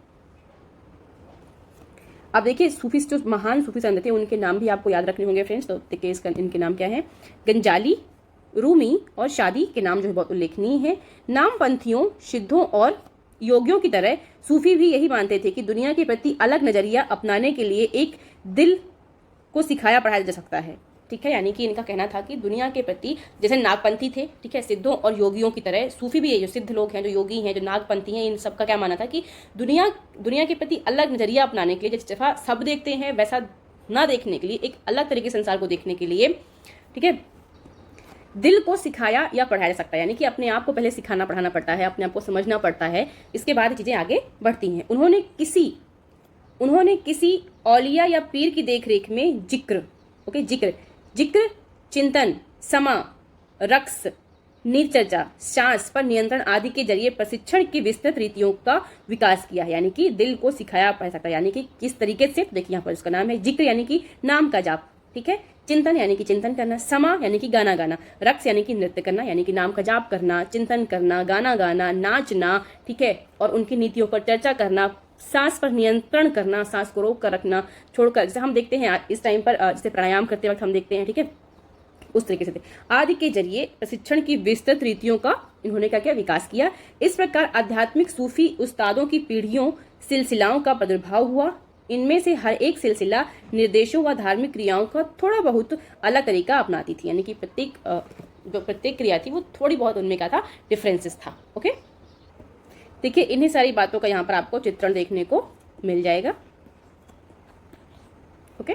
अब देखिए सूफी जो महान सूफी संत थे उनके नाम भी आपको याद रखने होंगे फ्रेंड्स। तो देखिए इनके नाम क्या है, गंजाली, रूमी और शादी के नाम जो है बहुत उल्लेखनीय है। नामपंथियों, सिद्धों और योगियों की तरह सूफी भी यही मानते थे कि दुनिया के प्रति अलग नजरिया अपनाने के लिए एक दिल को सिखाया पढ़ाया जा सकता है। ठीक है, यानी कि इनका कहना था कि दुनिया के प्रति जैसे नागपंथी थे, ठीक है, सिद्धों और योगियों की तरह सूफी भी है, जो सिद्ध लोग हैं, जो योगी हैं, जो नागपंथी हैं, इन सब का क्या माना था कि दुनिया के प्रति अलग नजरिया अपनाने के लिए, जैसा सब देखते हैं वैसा ना देखने के लिए, एक अलग तरीके से संसार को देखने के लिए, ठीक है, दिल को सिखाया या पढ़ाया जा सकता है। यानी कि अपने आप को पहले सिखाना पढ़ाना पड़ता है, अपने आप को समझना पड़ता है, इसके बाद चीजें आगे बढ़ती हैं। उन्होंने किसी औलिया या पीर की देखरेख में जिक्र, चिंतन, समा, रक्स, नीरचर्चा, सांस पर नियंत्रण आदि के जरिए प्रशिक्षण की विस्तृत रीतियों का विकास किया है। यानी कि दिल को सिखाया जा सकता है। यानी कि किस तरीके से, देखिए यहाँ पर उसका नाम है जिक्र, यानी कि नाम का जाप, ठीक है। चिंतन यानी कि चिंतन करना, समा यानी कि गाना गाना, रक्स यानी कि नृत्य करना, यानी कि नाम का जाप करना, चिंतन करना, गाना गाना, नाचना, ठीक है, और उनकी नीतियों पर चर्चा करना, सांस पर नियंत्रण करना, सांस को रोक कर रखना, छोड़कर, जैसे हम देखते हैं इस टाइम पर, जैसे प्राणायाम करते वक्त हम देखते हैं, ठीक है, उस तरीके से आदि के जरिए प्रशिक्षण की विस्तृत रीतियों का इन्होंने क्या किया, विकास किया। इस प्रकार आध्यात्मिक सूफी उस्तादों की पीढ़ियों सिलसिलाओं का प्रादुर्भाव हुआ। इनमें से हर एक सिलसिला निर्देशों व धार्मिक क्रियाओं का थोड़ा बहुत अलग तरीका अपनाती थी। यानी कि प्रत्येक क्रिया थी वो थोड़ी बहुत उनमें क्या था, डिफरेंसेस था। ओके, देखिए इन्हीं सारी बातों का यहाँ पर आपको चित्रण देखने को मिल जाएगा। ओके,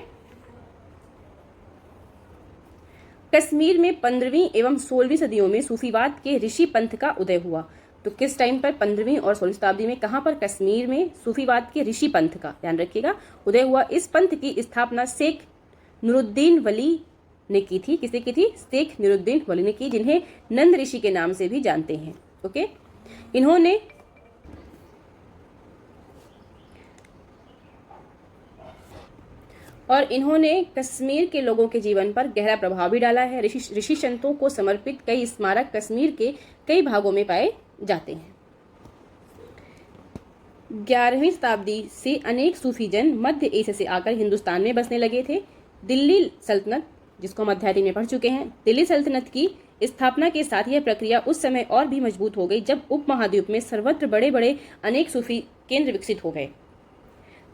कश्मीर में 15वीं एवं 16वीं सदियों में सूफीवाद के ऋषि पंथ का उदय हुआ। तो किस टाइम पर, 15वीं और 16वीं शताब्दी में, कहाँ पर, कश्मीर में सूफीवाद के ऋषि पंथ का, ध्यान रखिएगा, उदय हुआ। इस पंथ की स्थापना शेख नूरुद्दीन वली ने की थी। किसे की थी? शेख नूरुद्दीन वली ने की, जिन्हें नंद ऋषि के नाम से भी जानते हैं। ओके, इन्होंने कश्मीर के लोगों के जीवन पर गहरा प्रभाव भी डाला है। ऋषि संतों को समर्पित कई स्मारक कश्मीर के कई भागों में पाए जाते हैं। 11वीं शताब्दी से अनेक सूफी जन मध्य एशिया से आकर हिंदुस्तान में बसने लगे थे। दिल्ली सल्तनत, जिसको हम अध्याय 3 में पढ़ चुके हैं, दिल्ली सल्तनत की स्थापना के साथ यह प्रक्रिया उस समय और भी मजबूत हो गई जब उपमहाद्वीप में सर्वत्र बड़े बड़े अनेक सूफी केंद्र विकसित हो गए।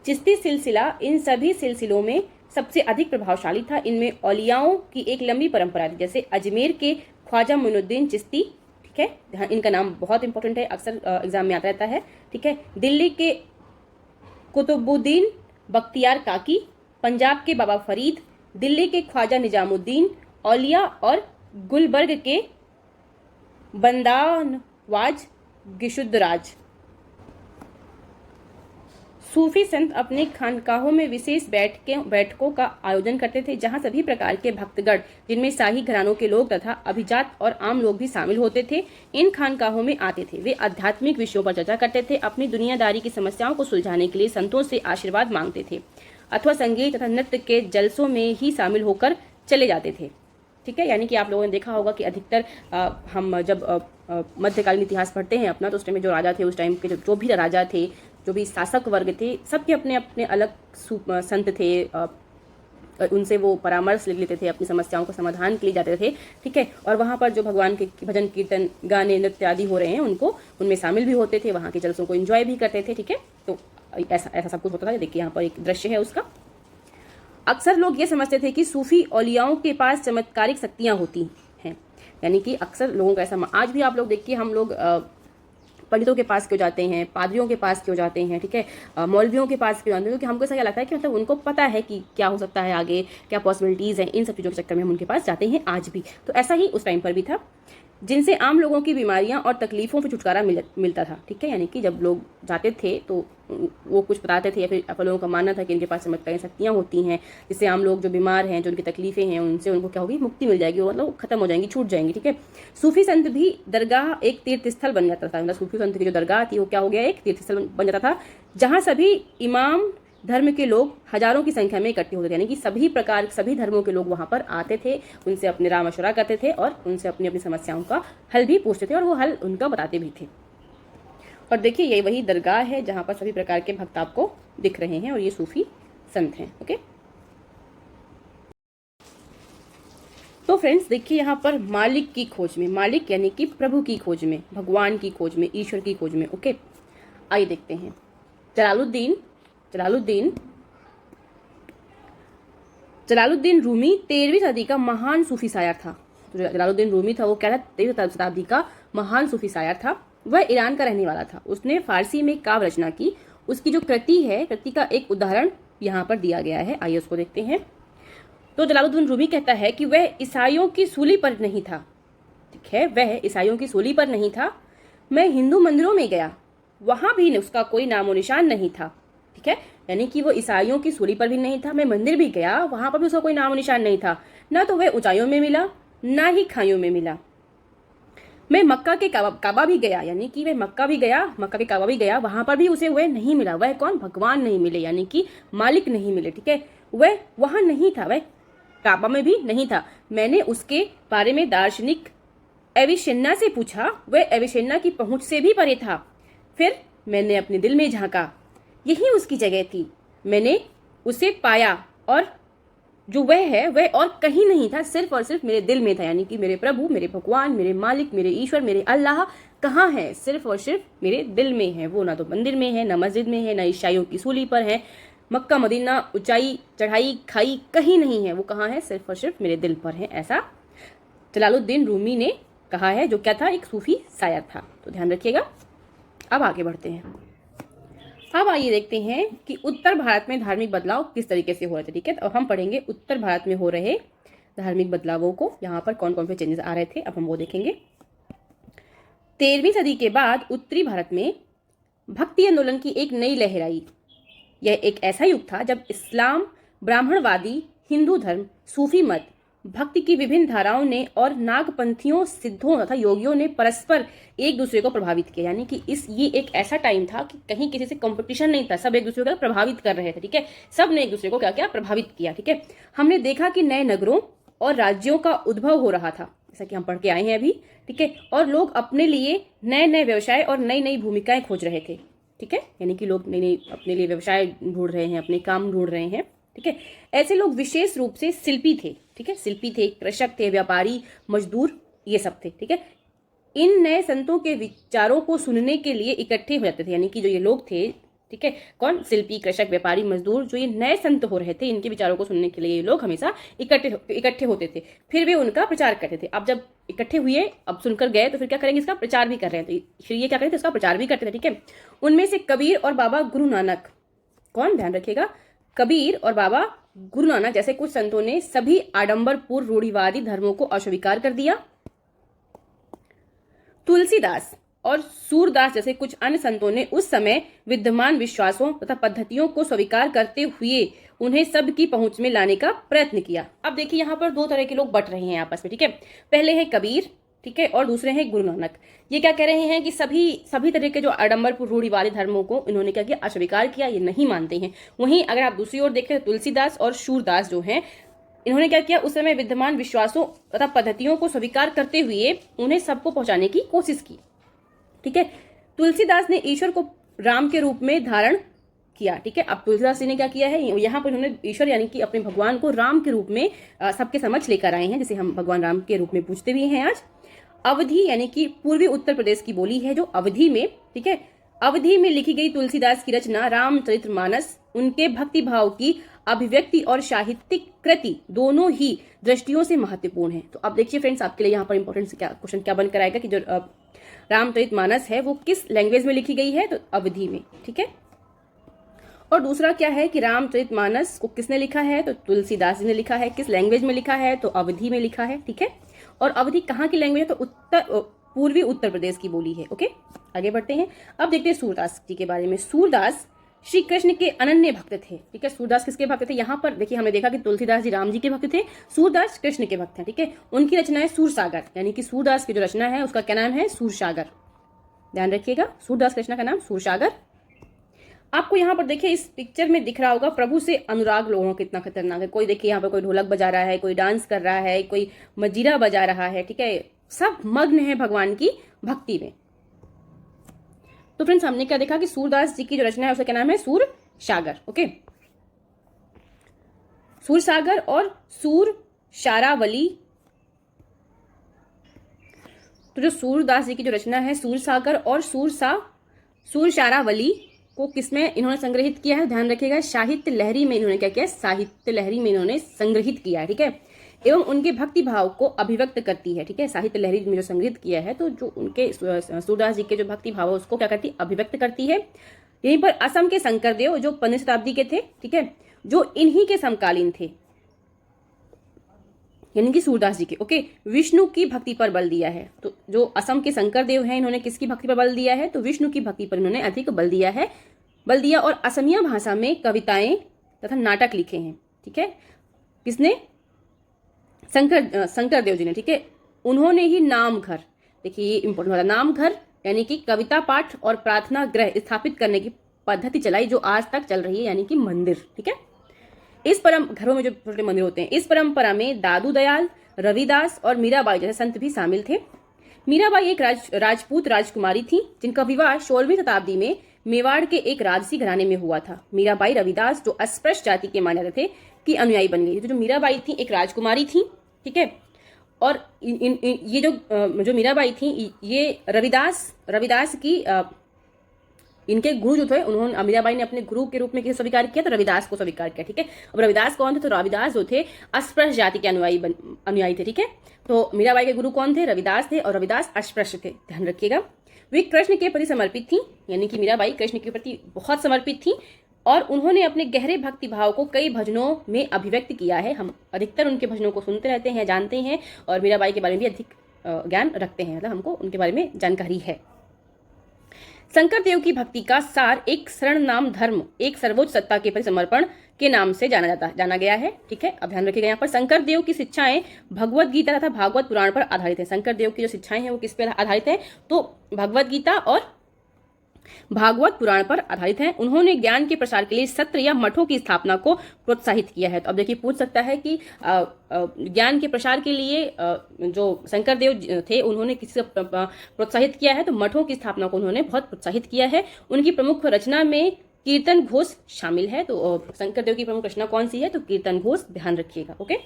चिश्ती सिलसिला इन सभी सिलसिलों में सबसे अधिक प्रभावशाली था। इनमें औलियाओं की एक लंबी परंपरा थी, जैसे अजमेर के ख्वाजा मोइनुद्दीन चिश्ती, ठीक है, इनका नाम बहुत इंपॉर्टेंट है, अक्सर एग्जाम में आता रहता है, ठीक है। दिल्ली के कुतुबुद्दीन बख्तियार काकी, पंजाब के बाबा फरीद, दिल्ली के ख्वाजा निजामुद्दीन औलिया और गुलबर्ग के बंदानवाज गिशुद्दराज। सूफी संत अपने खानकाहों में विशेष बैठकों का आयोजन करते थे, जहां सभी प्रकार के भक्तगण, जिनमें शाही घरानों के लोग तथा अभिजात और आम लोग भी शामिल होते थे, इन खानकाहों में आते थे। वे आध्यात्मिक विषयों पर चर्चा करते थे, अपनी दुनियादारी की समस्याओं को सुलझाने के लिए संतों से आशीर्वाद मांगते थे, अथवा संगीत तथा नृत्य के जलसों में ही शामिल होकर चले जाते थे, ठीक है। यानी कि आप लोगों ने देखा होगा कि अधिकतर हम जब मध्यकालीन इतिहास पढ़ते हैं अपना, तो उस टाइम में जो राजा थे, उस टाइम के जो भी राजा थे, जो भी शासक वर्ग थे, सबके अपने अपने अलग संत थे, उनसे वो परामर्श ले लेते थे, अपनी समस्याओं का समाधान के लिए जाते थे, ठीक है। और वहाँ पर जो भगवान के भजन कीर्तन गाने नृत्य आदि हो रहे हैं उनमें शामिल भी होते थे, वहाँ के जलसों को एंजॉय भी करते थे, ठीक है। तो ऐसा सब कुछ होता था। देखिए यहाँ पर एक दृश्य है उसका। अक्सर लोग ये समझते थे कि सूफी औलियाओं के पास चमत्कारिक शक्तियाँ होती हैं। यानी कि अक्सर लोगों का ऐसा, आज भी आप लोग देखिए, हम लोग पंडितों के पास क्यों जाते हैं, पादरियों के पास क्यों जाते हैं, ठीक है, मौलवियों के पास क्यों जाते हैं, क्योंकि हमको ऐसा क्या लगता है कि मतलब उनको पता है कि क्या हो सकता है आगे, क्या पॉसिबिलिटीज़ हैं, इन सब चीज़ों के चक्कर में हम उनके पास जाते हैं आज भी। तो ऐसा ही उस टाइम पर भी था, जिनसे आम लोगों की बीमारियां और तकलीफ़ों से छुटकारा मिलता था, ठीक है। यानी कि जब लोग जाते थे तो वो कुछ बताते थे, या फिर लोगों का मानना था कि इनके पास चमत्कारी शक्तियाँ होती हैं, जिससे आम लोग जो बीमार हैं, जो उनकी तकलीफ़ें हैं, उनको क्या होगी, मुक्ति मिल जाएगी, मतलब खत्म हो जाएंगी, छूट जाएंगी, ठीक है। सूफी संत भी दरगाह एक तीर्थ स्थल बन जाता था। मतलब सूफी संत की जो दरगाह थी वो क्या हो गया, एक तीर्थ स्थल बन जाता था, जहाँ सभी इमाम धर्म के लोग हजारों की संख्या में इकट्ठे होते थे। यानी कि सभी धर्मों के लोग वहाँ पर आते थे, उनसे अपने राय मशवरा करते थे और उनसे अपनी अपनी समस्याओं का हल भी पूछते थे, और वो हल उनका बताते भी थे। और देखिए ये वही दरगाह है जहाँ पर सभी प्रकार के भक्त आपको दिख रहे हैं, और ये सूफी संत हैं। ओके, तो फ्रेंड्स देखिए यहाँ पर मालिक की खोज में, मालिक यानी कि प्रभु की खोज में, भगवान की खोज में, ईश्वर की खोज में। ओके, आइए देखते हैं। जलालुद्दीन रूमी 13वीं सदी का महान सूफी शायर था। जलालुद्दीन रूमी था, वो क्या था, 13वीं शताब्दी का महान सूफी शायर था। वह ईरान का रहने वाला था। उसने फारसी में काव्य रचना की। उसकी जो कृति है, कृति का एक उदाहरण यहाँ पर दिया गया है, आइए उसको देखते हैं। तो जलालुद्दीन रूमी कहता है कि वह ईसाइयों की सूली पर नहीं था, ठीक है, वह ईसाइयों की सूली पर नहीं था। मैं हिंदू मंदिरों में गया, वहां भी उसका कोई नामो निशान नहीं था, ठीक है। यानी कि वो ईसाइयों की सूली पर भी नहीं था। मैं मंदिर भी गया, वहां पर भी उसका कोई नामो निशान नहीं था। न तो वह ऊंचाइयों में मिला, ना ही खाइयों में मिला। मैं मक्का के काबा भी गया, यानी कि वह मक्का भी गया, मक्का के काबा भी गया, वहां पर भी उसे वह नहीं मिला। वह कौन? भगवान नहीं मिले, यानी कि मालिक नहीं मिले। ठीक है, वह वहां नहीं था, वह काबा में भी नहीं था। मैंने उसके बारे में दार्शनिक एविसेन्ना से पूछा, वह एविसेन्ना की पहुंच से भी परे था। फिर मैंने अपने दिल में झांका, यही उसकी जगह थी। मैंने उसे पाया और जो वह है वह और कहीं नहीं था, सिर्फ और सिर्फ मेरे दिल में था। यानी कि मेरे प्रभु, मेरे भगवान, मेरे मालिक, मेरे ईश्वर, मेरे अल्लाह कहाँ है? सिर्फ और सिर्फ मेरे दिल में है। वो ना तो मंदिर में है, ना मस्जिद में है, ना ईसाइयों की सूली पर है, मक्का मदीना ऊंचाई चढ़ाई खाई कहीं नहीं है। वो कहाँ है? सिर्फ और सिर्फ मेरे दिल पर है। ऐसा जलालुद्दीन रूमी ने कहा है, जो क्या था? एक सूफी शायर था। तो ध्यान रखिएगा। अब आगे बढ़ते हैं। अब आइए देखते हैं कि उत्तर भारत में धार्मिक बदलाव किस तरीके से हो रहे थे। ठीक है, तो हम पढ़ेंगे उत्तर भारत में हो रहे धार्मिक बदलावों को, यहाँ पर कौन कौन से चेंजेस आ रहे थे, अब हम वो देखेंगे। 13वीं सदी के बाद उत्तरी भारत में भक्ति आंदोलन की एक नई लहर आई। यह एक ऐसा युग था जब इस्लाम, ब्राह्मणवादी, हिंदू धर्म, सूफी मत, भक्ति की विभिन्न धाराओं ने और नागपंथियों, सिद्धों तथा योगियों ने परस्पर एक दूसरे को प्रभावित किया। यानी कि ये एक ऐसा टाइम था कि कहीं किसी से कंपटीशन नहीं था, सब एक दूसरे को प्रभावित कर रहे थे। ठीक है, सब ने एक दूसरे को क्या क्या प्रभावित किया। ठीक है, हमने देखा कि नए नगरों और राज्यों का उद्भव हो रहा था, जैसा कि हम पढ़ के आए हैं अभी। ठीक है, और लोग अपने लिए नए नए व्यवसाय और नई नई भूमिकाएं खोज रहे थे। ठीक है, यानी कि लोग नई नई अपने लिए व्यवसाय ढूंढ रहे हैं, अपने काम ढूंढ रहे हैं। ठीक है, ऐसे लोग विशेष रूप से शिल्पी थे। ठीक है, शिल्पी थे, कृषक थे, व्यापारी, मजदूर, ये सब थे। ठीक है, इन नए संतों के विचारों को सुनने के लिए इकट्ठे हो जाते थे। यानी कि जो ये लोग थे, ठीक है, कौन? शिल्पी, कृषक, व्यापारी, मजदूर, जो ये नए संत हो रहे थे, इनके विचारों को सुनने के लिए ये लोग हमेशा इकट्ठे होते थे। फिर वे उनका प्रचार करते थे। अब जब इकट्ठे हुए, अब सुनकर गए, तो फिर क्या करेंगे? इसका प्रचार भी कर रहे हैं, तो फिर ये क्या करते थे? इसका प्रचार भी करते थे। ठीक है, उनमें से कबीर और बाबा गुरु नानक, कौन? ध्यान रखिएगा, कबीर और बाबा गुरु नानक जैसे कुछ संतों ने सभी आडंबरपूर्ण रूढ़िवादी धर्मों को अस्वीकार कर दिया। तुलसीदास और सूरदास जैसे कुछ अन्य संतों ने उस समय विद्यमान विश्वासों तथा पद्धतियों को स्वीकार करते हुए उन्हें सबकी पहुंच में लाने का प्रयत्न किया। अब देखिए, यहाँ पर दो तरह के लोग बट रहे हैं आपस में। ठीक है, पहले है कबीर, ठीक है, और दूसरे हैं गुरु नानक। ये क्या कह रहे हैं कि सभी तरह के जो आडंबरपूर्ण रूढ़िवादी धर्मों को इन्होंने क्या किया? अस्वीकार किया, ये नहीं मानते हैं। वहीं अगर आप दूसरी ओर देखें, तुलसीदास और सूरदास जो हैं, इन्होंने क्या किया? उस समय विद्यमान विश्वासों तथा पद्धतियों को स्वीकार करते हुए उन्हें सबको पहुंचाने की कोशिश की। ठीक है, तुलसीदास ने ईश्वर को राम के रूप में धारण किया। ठीक है, अब तुलसीदास जी ने क्या किया है? यहाँ पर उन्होंने ईश्वर यानी कि अपने भगवान को राम के रूप में सबके समक्ष लेकर आए हैं, जिसे हम भगवान राम के रूप में पूजते भी हैं आज। अवधी यानी कि पूर्वी उत्तर प्रदेश की बोली है जो अवधी में, ठीक है, अवधी में लिखी गई तुलसीदास की रचना रामचरितमानस उनके भक्ति भाव की अभिव्यक्ति और साहित्यिक कृति दोनों ही दृष्टियों से महत्वपूर्ण है। तो अब देखिए फ्रेंड्स, आपके लिए यहाँ पर इंपॉर्टेंट क्वेश्चन क्या बनकर आएगा कि जो रामचरितमानस है वो किस लैंग्वेज में लिखी गई है? तो अवधी में। ठीक है, और दूसरा क्या है कि रामचरितमानस को किसने लिखा है? तो तुलसीदास जी ने लिखा है। किस लैंग्वेज में लिखा है? तो अवधी में लिखा है। ठीक है, और अवधी कहाँ की लैंग्वेज है? तो पूर्वी उत्तर प्रदेश की बोली है। ओके, आगे बढ़ते हैं। अब देखते हैं सूरदास जी के बारे में। सूरदास श्री कृष्ण के अनन्य भक्त थे। ठीक है, सूरदास किसके भक्त थे? यहाँ पर देखिए, हमने देखा कि तुलसीदास जी राम जी के भक्त थे, सूरदास कृष्ण के भक्त हैं। ठीक है, उनकी रचना है सूरसागर, यानी कि सूरदास की जो रचना है उसका क्या नाम है? सूरसागर। ध्यान रखिएगा, सूरदास कृष्ण का नाम सूरसागर। आपको यहाँ पर देखिए, इस पिक्चर में दिख रहा होगा प्रभु से अनुराग लोगों का कितना खतरनाक है। कोई देखिए यहाँ पर कोई ढोलक बजा रहा है, कोई डांस कर रहा है, कोई मजीरा बजा रहा है। ठीक है, सब मग्न है भगवान की भक्ति में। तो फ्रेंड्स, हमने क्या देखा कि सूरदास जी की जो रचना है उसका क्या नाम है? सूरसागर। ओके, सूरसागर और सूरशारावली। तो जो सूरदास जी की जो रचना है सूरसागर और सूरशारावली को किसमें इन्होंने संग्रहित किया है? ध्यान रखिएगा, साहित्य लहरी में इन्होंने क्या किया? साहित्य लहरी में इन्होंने संग्रहित किया है। ठीक है, एवं उनके भक्ति भाव को अभिव्यक्त करती है। ठीक है, साहित्य लहरी में जो संग्रहित किया है, तो जो उनके सूरदास जी के जो भक्ति भाव है उसको क्या करती है? अभिव्यक्त करती है। यहीं पर असम के शंकरदेव जो 15वीं शताब्दी के थे, ठीक है, जो इन्हीं के समकालीन थे, यानी कि सूरदास जी के। ओके, विष्णु की भक्ति पर बल दिया है। तो जो असम के शंकरदेव हैं, इन्होंने किसकी भक्ति पर बल दिया है? तो विष्णु की भक्ति पर इन्होंने अधिक बल दिया और असमिया भाषा में कविताएं तथा नाटक लिखे हैं। ठीक है, किसने? शंकर देव जी ने, ठीक है, उन्होंने ही नाम घर, देखिए ये इंपॉर्टेंट वाला, नाम घर यानी कि कविता पाठ और प्रार्थना गृह स्थापित करने की पद्धति चलाई जो आज तक चल रही है, यानी कि मंदिर, ठीक है। इस घरों में जो छोटे मंदिर होते हैं, इस परंपरा में दादू दयाल, रविदास और मीराबाई जैसे संत भी शामिल थे। मीराबाई एक राजपूत राजकुमारी थी जिनका विवाह 16वीं शताब्दी में मेवाड़ के एक राजसी घराने में हुआ था। मीराबाई रविदास जो अस्पृश्य जाति के माने जाते थे की अनुयायी बन गई। तो जो मीराबाई थी एक राजकुमारी थी, ठीक है, और ये जो मीराबाई थी ये रविदास की इनके गुरु जो थे, उन्होंने मीराबाई ने अपने गुरु के रूप में किसे स्वीकार किया, तो रविदास को स्वीकार किया, ठीक है। अब रविदास कौन थे, तो रविदास जो थे अस्पृश्य जाति के अनुयायी थे, ठीक है। तो मीराबाई के गुरु कौन थे, रविदास थे, और रविदास अस्पृश्य थे, ध्यान रखिएगा। वे कृष्ण के प्रति समर्पित थी, यानी कि मीराबाई कृष्ण के प्रति बहुत समर्पित थी, और उन्होंने अपने गहरे भक्ति भाव को कई भजनों में अभिव्यक्त किया है। हम अधिकतर उनके भजनों को सुनते रहते हैं, जानते हैं, और मीराबाई के बारे में भी अधिक ज्ञान रखते हैं, मतलब हमको उनके बारे में जानकारी है। शंकर देव की भक्ति का सार एक शरण नाम धर्म, एक सर्वोच्च सत्ता के प्रति समर्पण के नाम से जाना गया है, ठीक है। अब ध्यान रखिएगा, यहाँ पर शंकर देव की शिक्षाएं भगवत गीता तथा भागवत पुराण पर आधारित है। शंकर देव की जो शिक्षाएं हैं वो किस पर आधारित है, तो भगवत गीता और भागवत पुराण पर आधारित है। उन्होंने ज्ञान के प्रसार के लिए सत्र या मठों की स्थापना को प्रोत्साहित किया है। तो अब देखिए पूछ सकता है कि ज्ञान के प्रसार के लिए जो शंकर देव थे उन्होंने किसी प्रोत्साहित किया है, तो मठों की स्थापना को उन्होंने बहुत प्रोत्साहित किया है। उनकी प्रमुख रचना में कीर्तन घोष शामिल है। तो शंकर देव की प्रमुख रचना कौन सी है, तो कीर्तन घोष, ध्यान रखिएगा, ओके।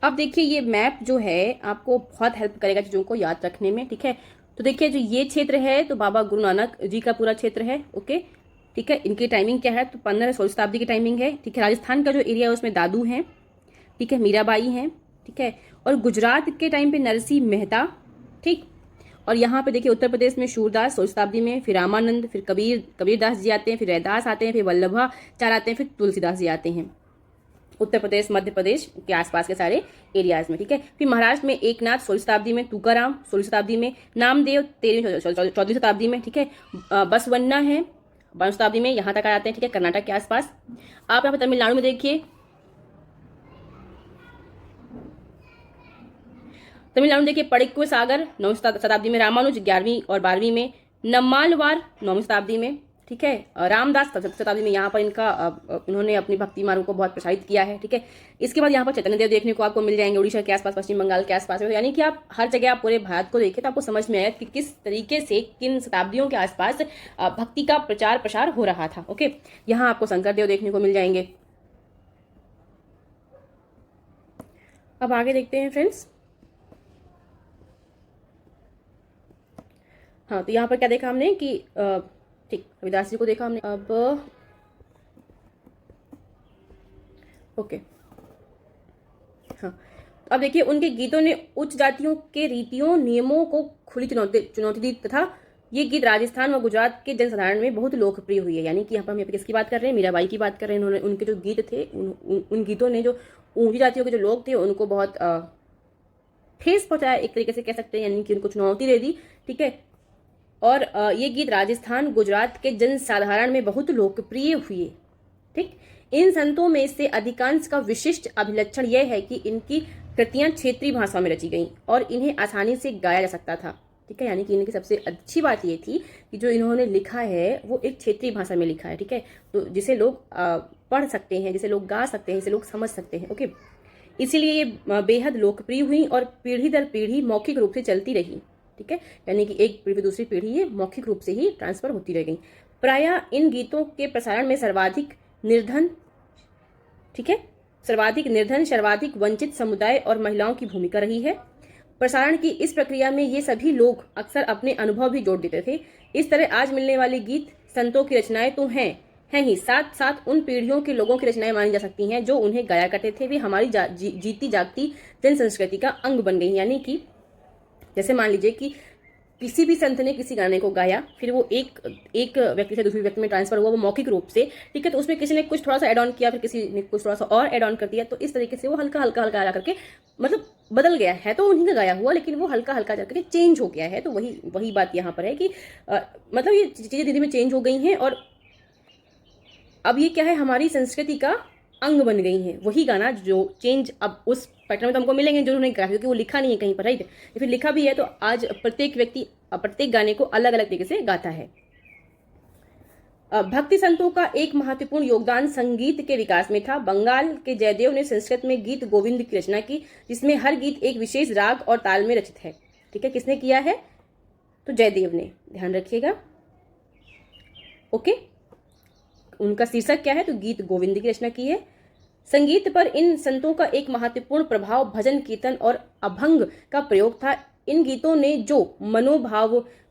अब देखिए ये मैप जो है आपको बहुत हेल्प करेगा चीजों को याद रखने में, ठीक है। तो देखिए जो ये क्षेत्र है तो बाबा गुरु नानक जी का पूरा क्षेत्र है, ओके, ठीक है। इनकी टाइमिंग क्या है, तो 15-16 शताब्दी की टाइमिंग है, ठीक है। राजस्थान का जो एरिया है उसमें दादू हैं, ठीक है, मीराबाई हैं, ठीक है, और गुजरात के टाइम पे नरसिंह मेहता, ठीक। और यहाँ पे देखिए उत्तर प्रदेश में सूरदास 16 शताब्दी में, फिर रामानंद, फिर कबीरदास जी आते हैं, फिर रैदास आते हैं, फिर वल्लभाचार्य आते हैं, फिर तुलसीदास जी आते हैं। उत्तर प्रदेश मध्य प्रदेश के आसपास के सारे एरियाज में, ठीक है। फिर महाराष्ट्र में एकनाथ 16 शताब्दी में, तुकाराम 16 शताब्दी में, नामदेव 13वीं-14वीं शताब्दी में, ठीक है। बसवन्ना है 12वीं शताब्दी में, यहाँ तक आ जाते हैं, ठीक है, कर्नाटक के आसपास। आप यहाँ पर तमिलनाडु में देखिए, तमिलनाडु देखिए पड़िक्कु सागर 9वीं शताब्दी में, रामानुज 11वीं और 12वीं में, नम्मालवार 9वीं शताब्दी में, ठीक है। रामदास 7वीं शताब्दी में, यहाँ पर उन्होंने अपनी भक्ति मार्ग को बहुत प्रसारित किया है, ठीक है। इसके बाद यहाँ पर चैतन्य देव देखने को आपको मिल जाएंगे उड़ीसा के आसपास, पश्चिम बंगाल के आसपास, यानी कि आप हर जगह आप पूरे भारत को देखें तो आपको समझ में आया कि किस तरीके से किन शताब्दियों के आसपास भक्ति का प्रचार प्रसार हो रहा था, ओके। यहाँ आपको शंकर देव देखने को मिल जाएंगे। अब आगे देखते हैं फ्रेंड्स। हाँ, तो यहाँ पर क्या देखा हमने कि ठीक, रविदास जी को देखा हमने। अब ओके, हाँ, अब देखिए उनके गीतों ने उच्च जातियों के रीतियों नियमों को खुली चुनौती दी तथा ये गीत राजस्थान व गुजरात के जनसाधारण में बहुत लोकप्रिय हुई है। यानी कि यहाँ पर हम किसकी बात कर रहे हैं, मीराबाई की बात कर रहे हैं। उन्होंने उनके जो गीत थे उन गीतों ने जो ऊंची जातियों के जो लोग थे उनको बहुत ठेस पहुंचाया, एक तरीके से कह सकते हैं, यानी कि उनको चुनौती दे दी, ठीक है। और ये गीत राजस्थान गुजरात के जनसाधारण में बहुत लोकप्रिय हुए, ठीक। इन संतों में से अधिकांश का विशिष्ट अभिलक्षण यह है कि इनकी कृतियां क्षेत्रीय भाषा में रची गईं और इन्हें आसानी से गाया जा सकता था, ठीक है। यानी कि इनकी सबसे अच्छी बात ये थी कि जो इन्होंने लिखा है वो एक क्षेत्रीय भाषा में लिखा है, ठीक है, तो जिसे लोग पढ़ सकते हैं, जिसे लोग गा सकते हैं, जिसे लोग समझ सकते हैं, ओके। इसीलिए ये बेहद लोकप्रिय हुई और पीढ़ी दर पीढ़ी मौखिक रूप से चलती रही, ठीक है। यानी कि एक पीढ़ी दूसरी पीढ़ी ये मौखिक रूप से ही ट्रांसफर होती रह गई। प्रायः इन गीतों के प्रसारण में सर्वाधिक निर्धन, ठीक है, सर्वाधिक वंचित समुदाय और महिलाओं की भूमिका रही है। प्रसारण की इस प्रक्रिया में ये सभी लोग अक्सर अपने अनुभव भी जोड़ देते थे। इस तरह आज मिलने वाली गीत संतों की रचनाएं तो हैं ही, साथ साथ उन पीढ़ियों के लोगों की रचनाएं मानी जा सकती हैं जो उन्हें गाया करते थे। वे हमारी जीती जागती जन संस्कृति का अंग बन गई। यानी कि जैसे मान लीजिए कि किसी भी संत ने किसी गाने को गाया, फिर वो एक व्यक्ति से दूसरे व्यक्ति में ट्रांसफर हुआ, वो मौखिक रूप से, ठीक है। तो उसमें किसी ने कुछ थोड़ा सा ऐड ऑन किया, फिर किसी ने कुछ थोड़ा सा और ऐड ऑन कर दिया, तो इस तरीके से वो हल्का हल्का जा करके मतलब बदल गया है। तो उन्हीं का गाया हुआ, लेकिन वो हल्का हल्का जा करके चेंज हो गया है। तो वही बात यहाँ पर है कि मतलब ये चीजें धीरे धीरे चेंज हो गई हैं और अब ये क्या है, हमारी संस्कृति का अंग बन गई हैं। वही गाना जो चेंज अब उस पैटर्न में तो हमको मिलेंगे जो उन्होंने गाया, क्योंकि वो लिखा नहीं है कहीं पर, राइट। या फिर लिखा भी है तो आज प्रत्येक व्यक्ति प्रत्येक गाने को अलग अलग तरीके से गाता है। भक्ति संतों का एक महत्वपूर्ण योगदान संगीत के विकास में था। बंगाल के जयदेव ने संस्कृत में गीत गोविंद की रचना की, जिसमें हर गीत एक विशेष राग और ताल में रचित है। ठीक है, किसने किया है? तो जयदेव ने, ध्यान रखिएगा। ओके, उनका शीर्षक क्या है? तो गीत गोविंद की रचना की है। संगीत पर इन संतों का एक महत्वपूर्ण प्रभाव भजन, कीर्तन और अभंग का प्रयोग था। इन गीतों ने जो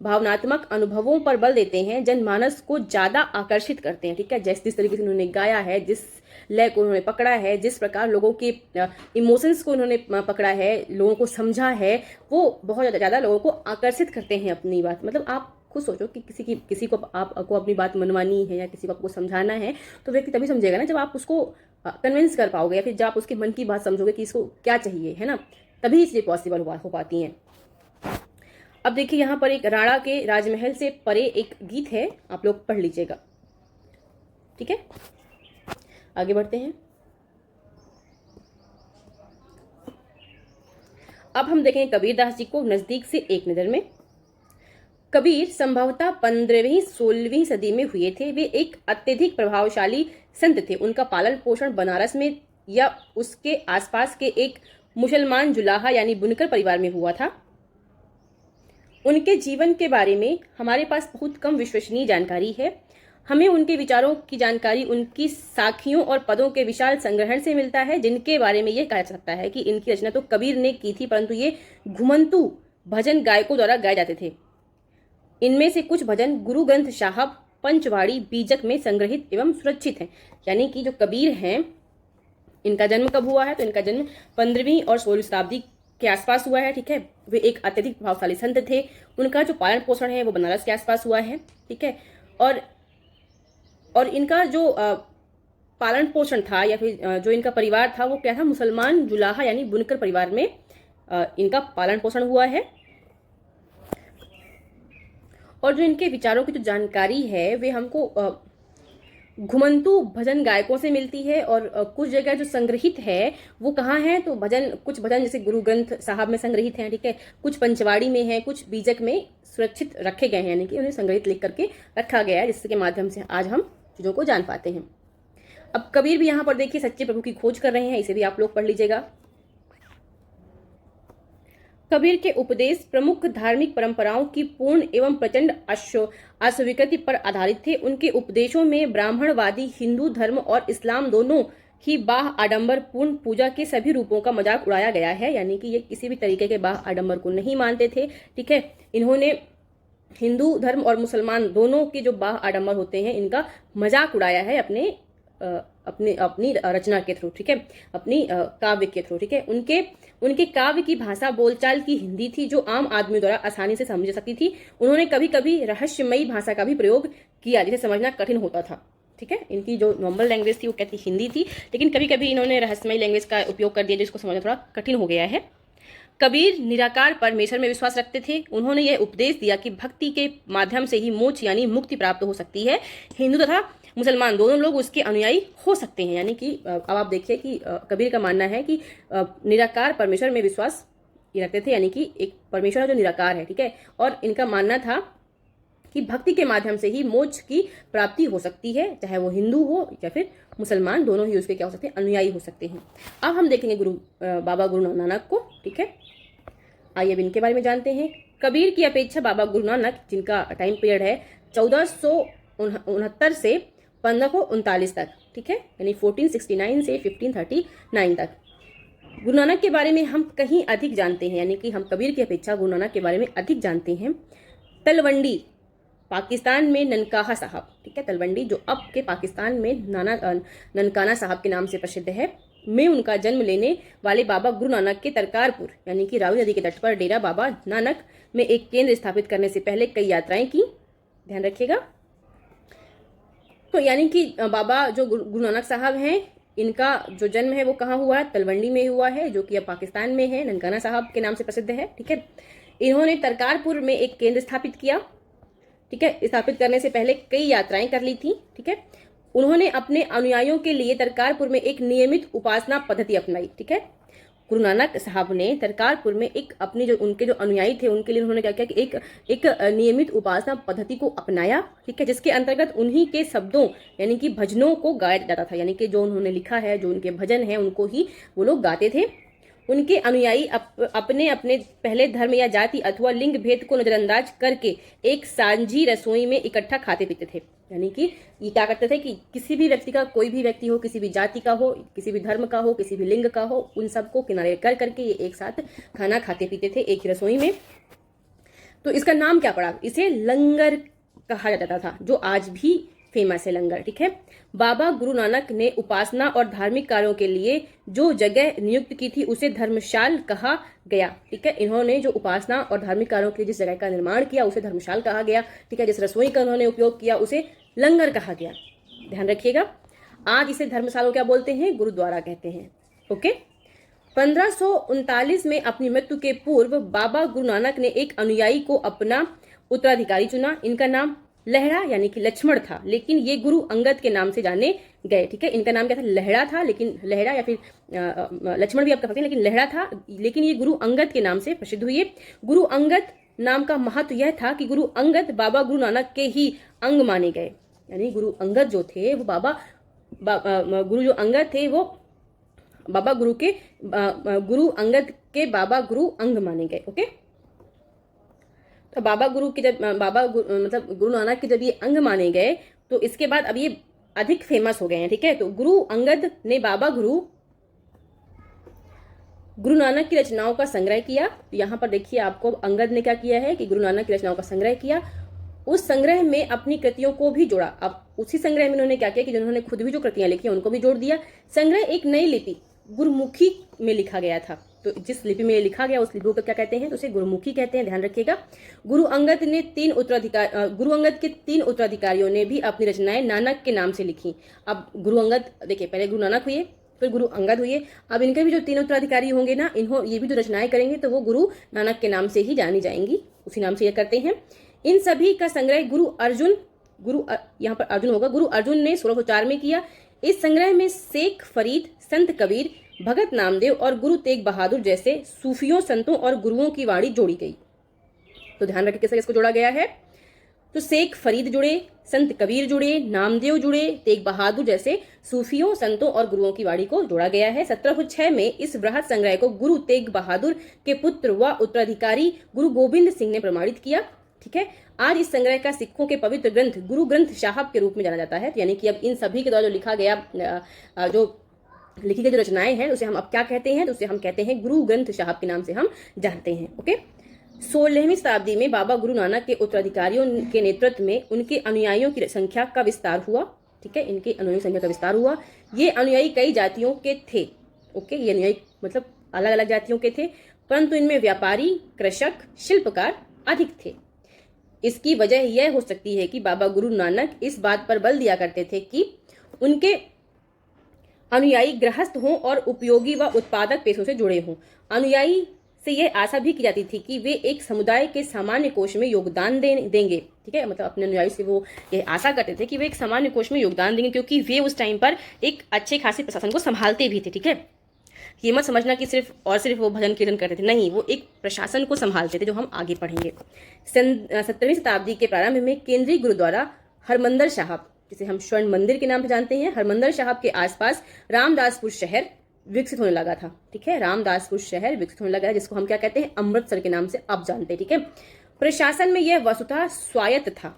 भावनात्मक अनुभवों पर बल देते हैं, जनमानस को ज्यादा आकर्षित करते हैं। ठीक है, जिस तरीके से उन्होंने गाया है, जिस लय को उन्होंने पकड़ा है, जिस प्रकार लोगों के इमोशंस को उन्होंने पकड़ा है, लोगों को समझा है, वो बहुत ज्यादा लोगों को आकर्षित करते हैं अपनी बात। मतलब आप खुद सोचो कि किसी को आपको अपनी बात मनवानी है या किसी को आपको समझाना है, तो व्यक्ति तभी समझेगा ना जब आप उसको कन्विंस कर पाओगे, या फिर जब आप उसके मन की बात समझोगे कि इसको क्या चाहिए, है ना, तभी इसलिए पॉसिबल हो पाती हैं। अब देखिए यहाँ पर एक राणा के राजमहल से परे एक गीत है, आप लोग पढ़ लीजिएगा। ठीक है, आगे बढ़ते हैं। अब हम देखेंगे कबीरदास जी को नजदीक से एक नजर में। कबीर संभवतः 15वीं 16वीं सदी में हुए थे। वे एक अत्यधिक प्रभावशाली संत थे। उनका पालन पोषण बनारस में या उसके आसपास के एक मुसलमान जुलाहा यानी बुनकर परिवार में हुआ था। उनके जीवन के बारे में हमारे पास बहुत कम विश्वसनीय जानकारी है। हमें उनके विचारों की जानकारी उनकी साखियों और पदों के विशाल संग्रहण से मिलता है, जिनके बारे में यह कहा जा सकता है कि इनकी रचना तो कबीर ने की थी, परंतु ये घुमंतु भजन गायकों द्वारा गाए जाते थे। इनमें से कुछ भजन गुरु ग्रंथ साहब पंचवाड़ी बीजक में संग्रहित एवं सुरक्षित हैं। यानी कि जो कबीर हैं, इनका जन्म कब हुआ है? तो इनका जन्म 15वीं और 16वीं शताब्दी के आसपास हुआ है। ठीक है, वे एक अत्यधिक प्रभावशाली संत थे। उनका जो पालन पोषण है वो बनारस के आसपास हुआ है। ठीक है, और इनका जो पालन पोषण था या फिर जो इनका परिवार था वो क्या था? मुसलमान जुलाहा यानी बुनकर परिवार में इनका पालन पोषण हुआ है। और जो इनके विचारों की जो जानकारी है वे हमको घुमंतु भजन गायकों से मिलती है। और कुछ जगह जो संग्रहित है वो कहाँ है? तो कुछ भजन जैसे गुरु ग्रंथ साहब में संग्रहित हैं। ठीक है, कुछ पंचवाड़ी में है, कुछ बीजक में सुरक्षित रखे गए हैं, यानी कि उन्हें संग्रहित लिख करके रखा गया है, जिसके माध्यम से आज हम चीजों को जान पाते हैं। अब कबीर भी यहाँ पर देखिए सच्चे प्रभु की खोज कर रहे हैं, इसे भी आप लोग पढ़ लीजिएगा। कबीर के उपदेश प्रमुख धार्मिक परंपराओं की पूर्ण एवं प्रचंड अस्वीकृति पर आधारित थे। उनके उपदेशों में ब्राह्मणवादी हिंदू धर्म और इस्लाम दोनों ही बाह आडंबर पूर्ण पूजा के सभी रूपों का मजाक उड़ाया गया है। यानी कि ये किसी भी तरीके के बाह आडंबर को नहीं मानते थे। ठीक है, इन्होंने हिंदू धर्म और मुसलमान दोनों के जो बाह आडंबर होते हैं इनका मजाक उड़ाया है अपनी रचना के थ्रू। ठीक है, अपनी काव्य के थ्रू। ठीक है, उनके काव्य की भाषा बोलचाल की हिंदी थी, जो आम आदमी द्वारा आसानी से समझ सकती थी। उन्होंने कभी कभी रहस्यमयी भाषा का भी प्रयोग किया, जिसे समझना कठिन होता था। ठीक है, इनकी जो नॉर्मल लैंग्वेज थी वो कहती हिंदी थी, लेकिन कभी कभी इन्होंने रहस्यमयी लैंग्वेज का उपयोग कर दिया, जिसको समझना थोड़ा कठिन हो गया है। कबीर निराकार परमेश्वर में विश्वास रखते थे। उन्होंने यह उपदेश दिया कि भक्ति के माध्यम से ही मोक्ष यानी मुक्ति प्राप्त हो सकती है। हिंदू तथा मुसलमान दोनों लोग उसके अनुयायी हो सकते हैं। यानी कि अब आप देखिए कि कबीर का मानना है कि निराकार परमेश्वर में विश्वास रखते थे, यानी कि एक परमेश्वर जो निराकार है। ठीक है, और इनका मानना था कि भक्ति के माध्यम से ही मोक्ष की प्राप्ति हो सकती है, चाहे वो हिंदू हो या फिर मुसलमान, दोनों ही उसके क्या हो सकते हैं? अनुयायी हो सकते हैं। अब हम देखेंगे बाबा गुरु नानक को। ठीक है, आइए अब इनके बारे में जानते हैं। कबीर की अपेक्षा बाबा गुरु नानक, जिनका टाइम पीरियड है 1469 से 1539 तक, ठीक है, यानी 1469 से 1539 तक, गुरु नानक के बारे में हम कहीं अधिक जानते हैं। यानी कि हम कबीर की अपेक्षा गुरु नानक के बारे में अधिक जानते हैं। तलवंडी पाकिस्तान में ननकाना साहब, ठीक है, तलवंडी जो अब के पाकिस्तान में ननकाना साहब के नाम से प्रसिद्ध है, में उनका जन्म लेने वाले बाबा गुरु नानक के तरकारपुर यानी कि रावी नदी के तट पर डेरा बाबा नानक में एक केंद्र स्थापित करने से पहले कई यात्राएं की। ध्यान रखिएगा। तो यानी कि बाबा जो गुरु नानक साहब हैं, इनका जो जन्म है वो कहाँ हुआ है? तलवंडी में हुआ है, जो कि अब पाकिस्तान में है, ननकाना साहब के नाम से प्रसिद्ध है। ठीक है, इन्होंने तरकारपुर में एक केंद्र स्थापित किया। ठीक है, स्थापित करने से पहले कई यात्राएं कर ली थी। ठीक है, उन्होंने अपने अनुयायियों के लिए तरकारपुर में एक नियमित उपासना पद्धति अपनाई। ठीक है, गुरु नानक साहब ने तरकारपुर में एक अपने जो उनके जो अनुयायी थे उनके लिए उन्होंने क्या किया कि एक नियमित उपासना पद्धति को अपनाया। ठीक है, जिसके अंतर्गत उन्हीं के शब्दों यानी कि भजनों को गाया जाता था, यानी कि जो उन्होंने लिखा है, जो उनके भजन है, उनको ही वो लोग गाते थे। उनके अनुयायी अपने अपने पहले धर्म या जाति अथवा लिंग भेद को नजरअंदाज करके एक सांझी रसोई में इकट्ठा खाते पीते थे। यानी कि ये क्या करते थे कि किसी भी व्यक्ति का, कोई भी व्यक्ति हो, किसी भी जाति का हो, किसी भी धर्म का हो, किसी भी लिंग का हो, उन सबको किनारे कर करके ये एक साथ खाना खाते पीते थे एक ही रसोई में। तो इसका नाम क्या पड़ा? इसे लंगर कहा जाता था, जो आज भी फेमस है लंगर। ठीक है, बाबा गुरु नानक ने उपासना और धार्मिक कार्यों के लिए जो जगह नियुक्त की थी उसे धर्मशाल कहा गया। ठीक है, इन्होंने जो उपासना और धार्मिक कार्यों के लिए जिस जगह का निर्माण किया उसे धर्मशाल कहा गया। ठीक है, जिस रसोई का उन्होंने उपयोग किया उसे लंगर कहा गया। ध्यान रखिएगा, आज इसे धर्मशाला क्या बोलते हैं? गुरुद्वारा कहते हैं। ओके, 1539 में अपनी मृत्यु के पूर्व बाबा गुरु नानक ने एक अनुयायी को अपना उत्तराधिकारी चुना। इनका नाम लहड़ा यानी कि लक्ष्मण था, लेकिन ये गुरु अंगद के नाम से जाने गए। ठीक है, इनका नाम क्या था? लहड़ा था, लेकिन लहड़ा या फिर लक्ष्मण भी आप कह सकते हैं, लेकिन लहड़ा था, लेकिन ये गुरु अंगद के नाम से प्रसिद्ध हुए। गुरु अंगद नाम का महत्व यह था कि गुरु अंगद बाबा गुरु नानक के ही अंग माने गए। यानी गुरु अंगद जो थे वो गुरु जो अंगद थे वो बाबा गुरु के गुरु अंगद के बाबा गुरु अंग माने गए। ओके, तो बाबा गुरु के जब मतलब गुरु नानक के जब ये अंग माने गए तो इसके बाद अब ये अधिक फेमस हो गए हैं। ठीक है, तो गुरु अंगद ने बाबा गुरु नानक की रचनाओं का संग्रह किया। यहाँ पर देखिए आपको अंगद ने क्या किया है कि गुरु नानक की रचनाओं का संग्रह किया, उस संग्रह में अपनी कृतियों को भी जोड़ा। अब उसी संग्रह में उन्होंने क्या किया कि जिन्होंने खुद भी जो कृतियां लिखी उनको भी जोड़ दिया। संग्रह एक नई लिपि गुरुमुखी में लिखा गया था, तो जिस लिपि में लिखा गया उस लिपि को क्या कहते हैं? तो उसे गुरुमुखी कहते हैं। ध्यान रखिएगा, गुरु अंगद के 3 उत्तराधिकारियों ने भी अपनी रचनाएं नानक के नाम से लिखी। अब गुरु अंगद देखिए, पहले गुरु नानक हुए, फिर गुरु अंगद हुए, अब इनके भी जो 3 उत्तराधिकारी होंगे ना, ये भी जो रचनाएं करेंगे तो वो गुरु नानक के नाम से ही जानी जाएंगी, उसी नाम से ये करते हैं। इन सभी का संग्रह यहाँ पर अर्जुन होगा, गुरु अर्जुन ने 1604 में किया। इस संग्रह में शेख फरीद, संत कबीर, भगत नामदेव और गुरु तेग बहादुर जैसे सूफियों, संतों और गुरुओं की वाणी जोड़ी गई। तो ध्यान रखें किससे किसको जोड़ा गया है? तो शेख फरीद जुड़े, संत कबीर जुड़े, नामदेव जुड़े, तेग बहादुर जैसे सूफियों, संतों और गुरुओं की वाणी को जोड़ा गया है। 1706 में इस बृहद संग्रह को गुरु तेग बहादुर के पुत्र व उत्तराधिकारी गुरु गोविंद सिंह ने प्रमाणित किया। ठीक है, आज इस संग्रह का सिखों के पवित्र ग्रंथ गुरु ग्रंथ साहब के रूप में जाना जाता है। यानी कि अब इन सभी के द्वारा जो लिखा गया लिखी गई जो रचनाएं हैं उसे हम अब क्या कहते हैं? तो उसे हम कहते हैं गुरु ग्रंथ साहब के नाम से हम जानते हैं। ओके, 16वीं शताब्दी में बाबा गुरु नानक के उत्तराधिकारियों के नेतृत्व में उनके अनुयायियों की संख्या का विस्तार हुआ। ठीक है, इनके अनुयायी संख्या का विस्तार हुआ। ये अनुयायी कई जातियों के थे। ओके, ये अनुयायी मतलब अलग अलग जातियों के थे, परंतु इनमें व्यापारी, कृषक, शिल्पकार अधिक थे। इसकी वजह यह हो सकती है कि बाबा गुरु नानक इस बात पर बल दिया करते थे कि उनके अनुयायी गृहस्थ हों और उपयोगी व उत्पादक पेशों से जुड़े हों। अनुयायी से यह आशा भी की जाती थी कि वे एक समुदाय के सामान्य कोष में योगदान देंगे। ठीक है, मतलब अपने अनुयायी से वो ये आशा करते थे कि वे एक सामान्य कोष में योगदान देंगे, क्योंकि वे उस टाइम पर एक अच्छे खासे प्रशासन को संभालते भी थे। ठीक है, ये मत समझना कि सिर्फ वो भजन कीर्तन करते थे, नहीं, वो एक प्रशासन को संभालते थे, जो हम आगे पढ़ेंगे। 17वीं शताब्दी के प्रारंभ में केंद्रीय गुरुद्वारा हरमंदर साहब, जिसे हम स्वर्ण मंदिर के नाम से जानते हैं, हरमंदर साहब के आसपास रामदासपुर शहर विकसित होने लगा था। ठीक है, रामदासपुर शहर विकसित होने लगा है, जिसको हम क्या कहते हैं? अमृतसर के नाम से अब जानते हैं। ठीक है, प्रशासन में यह वस्तुतः स्वायत्त था।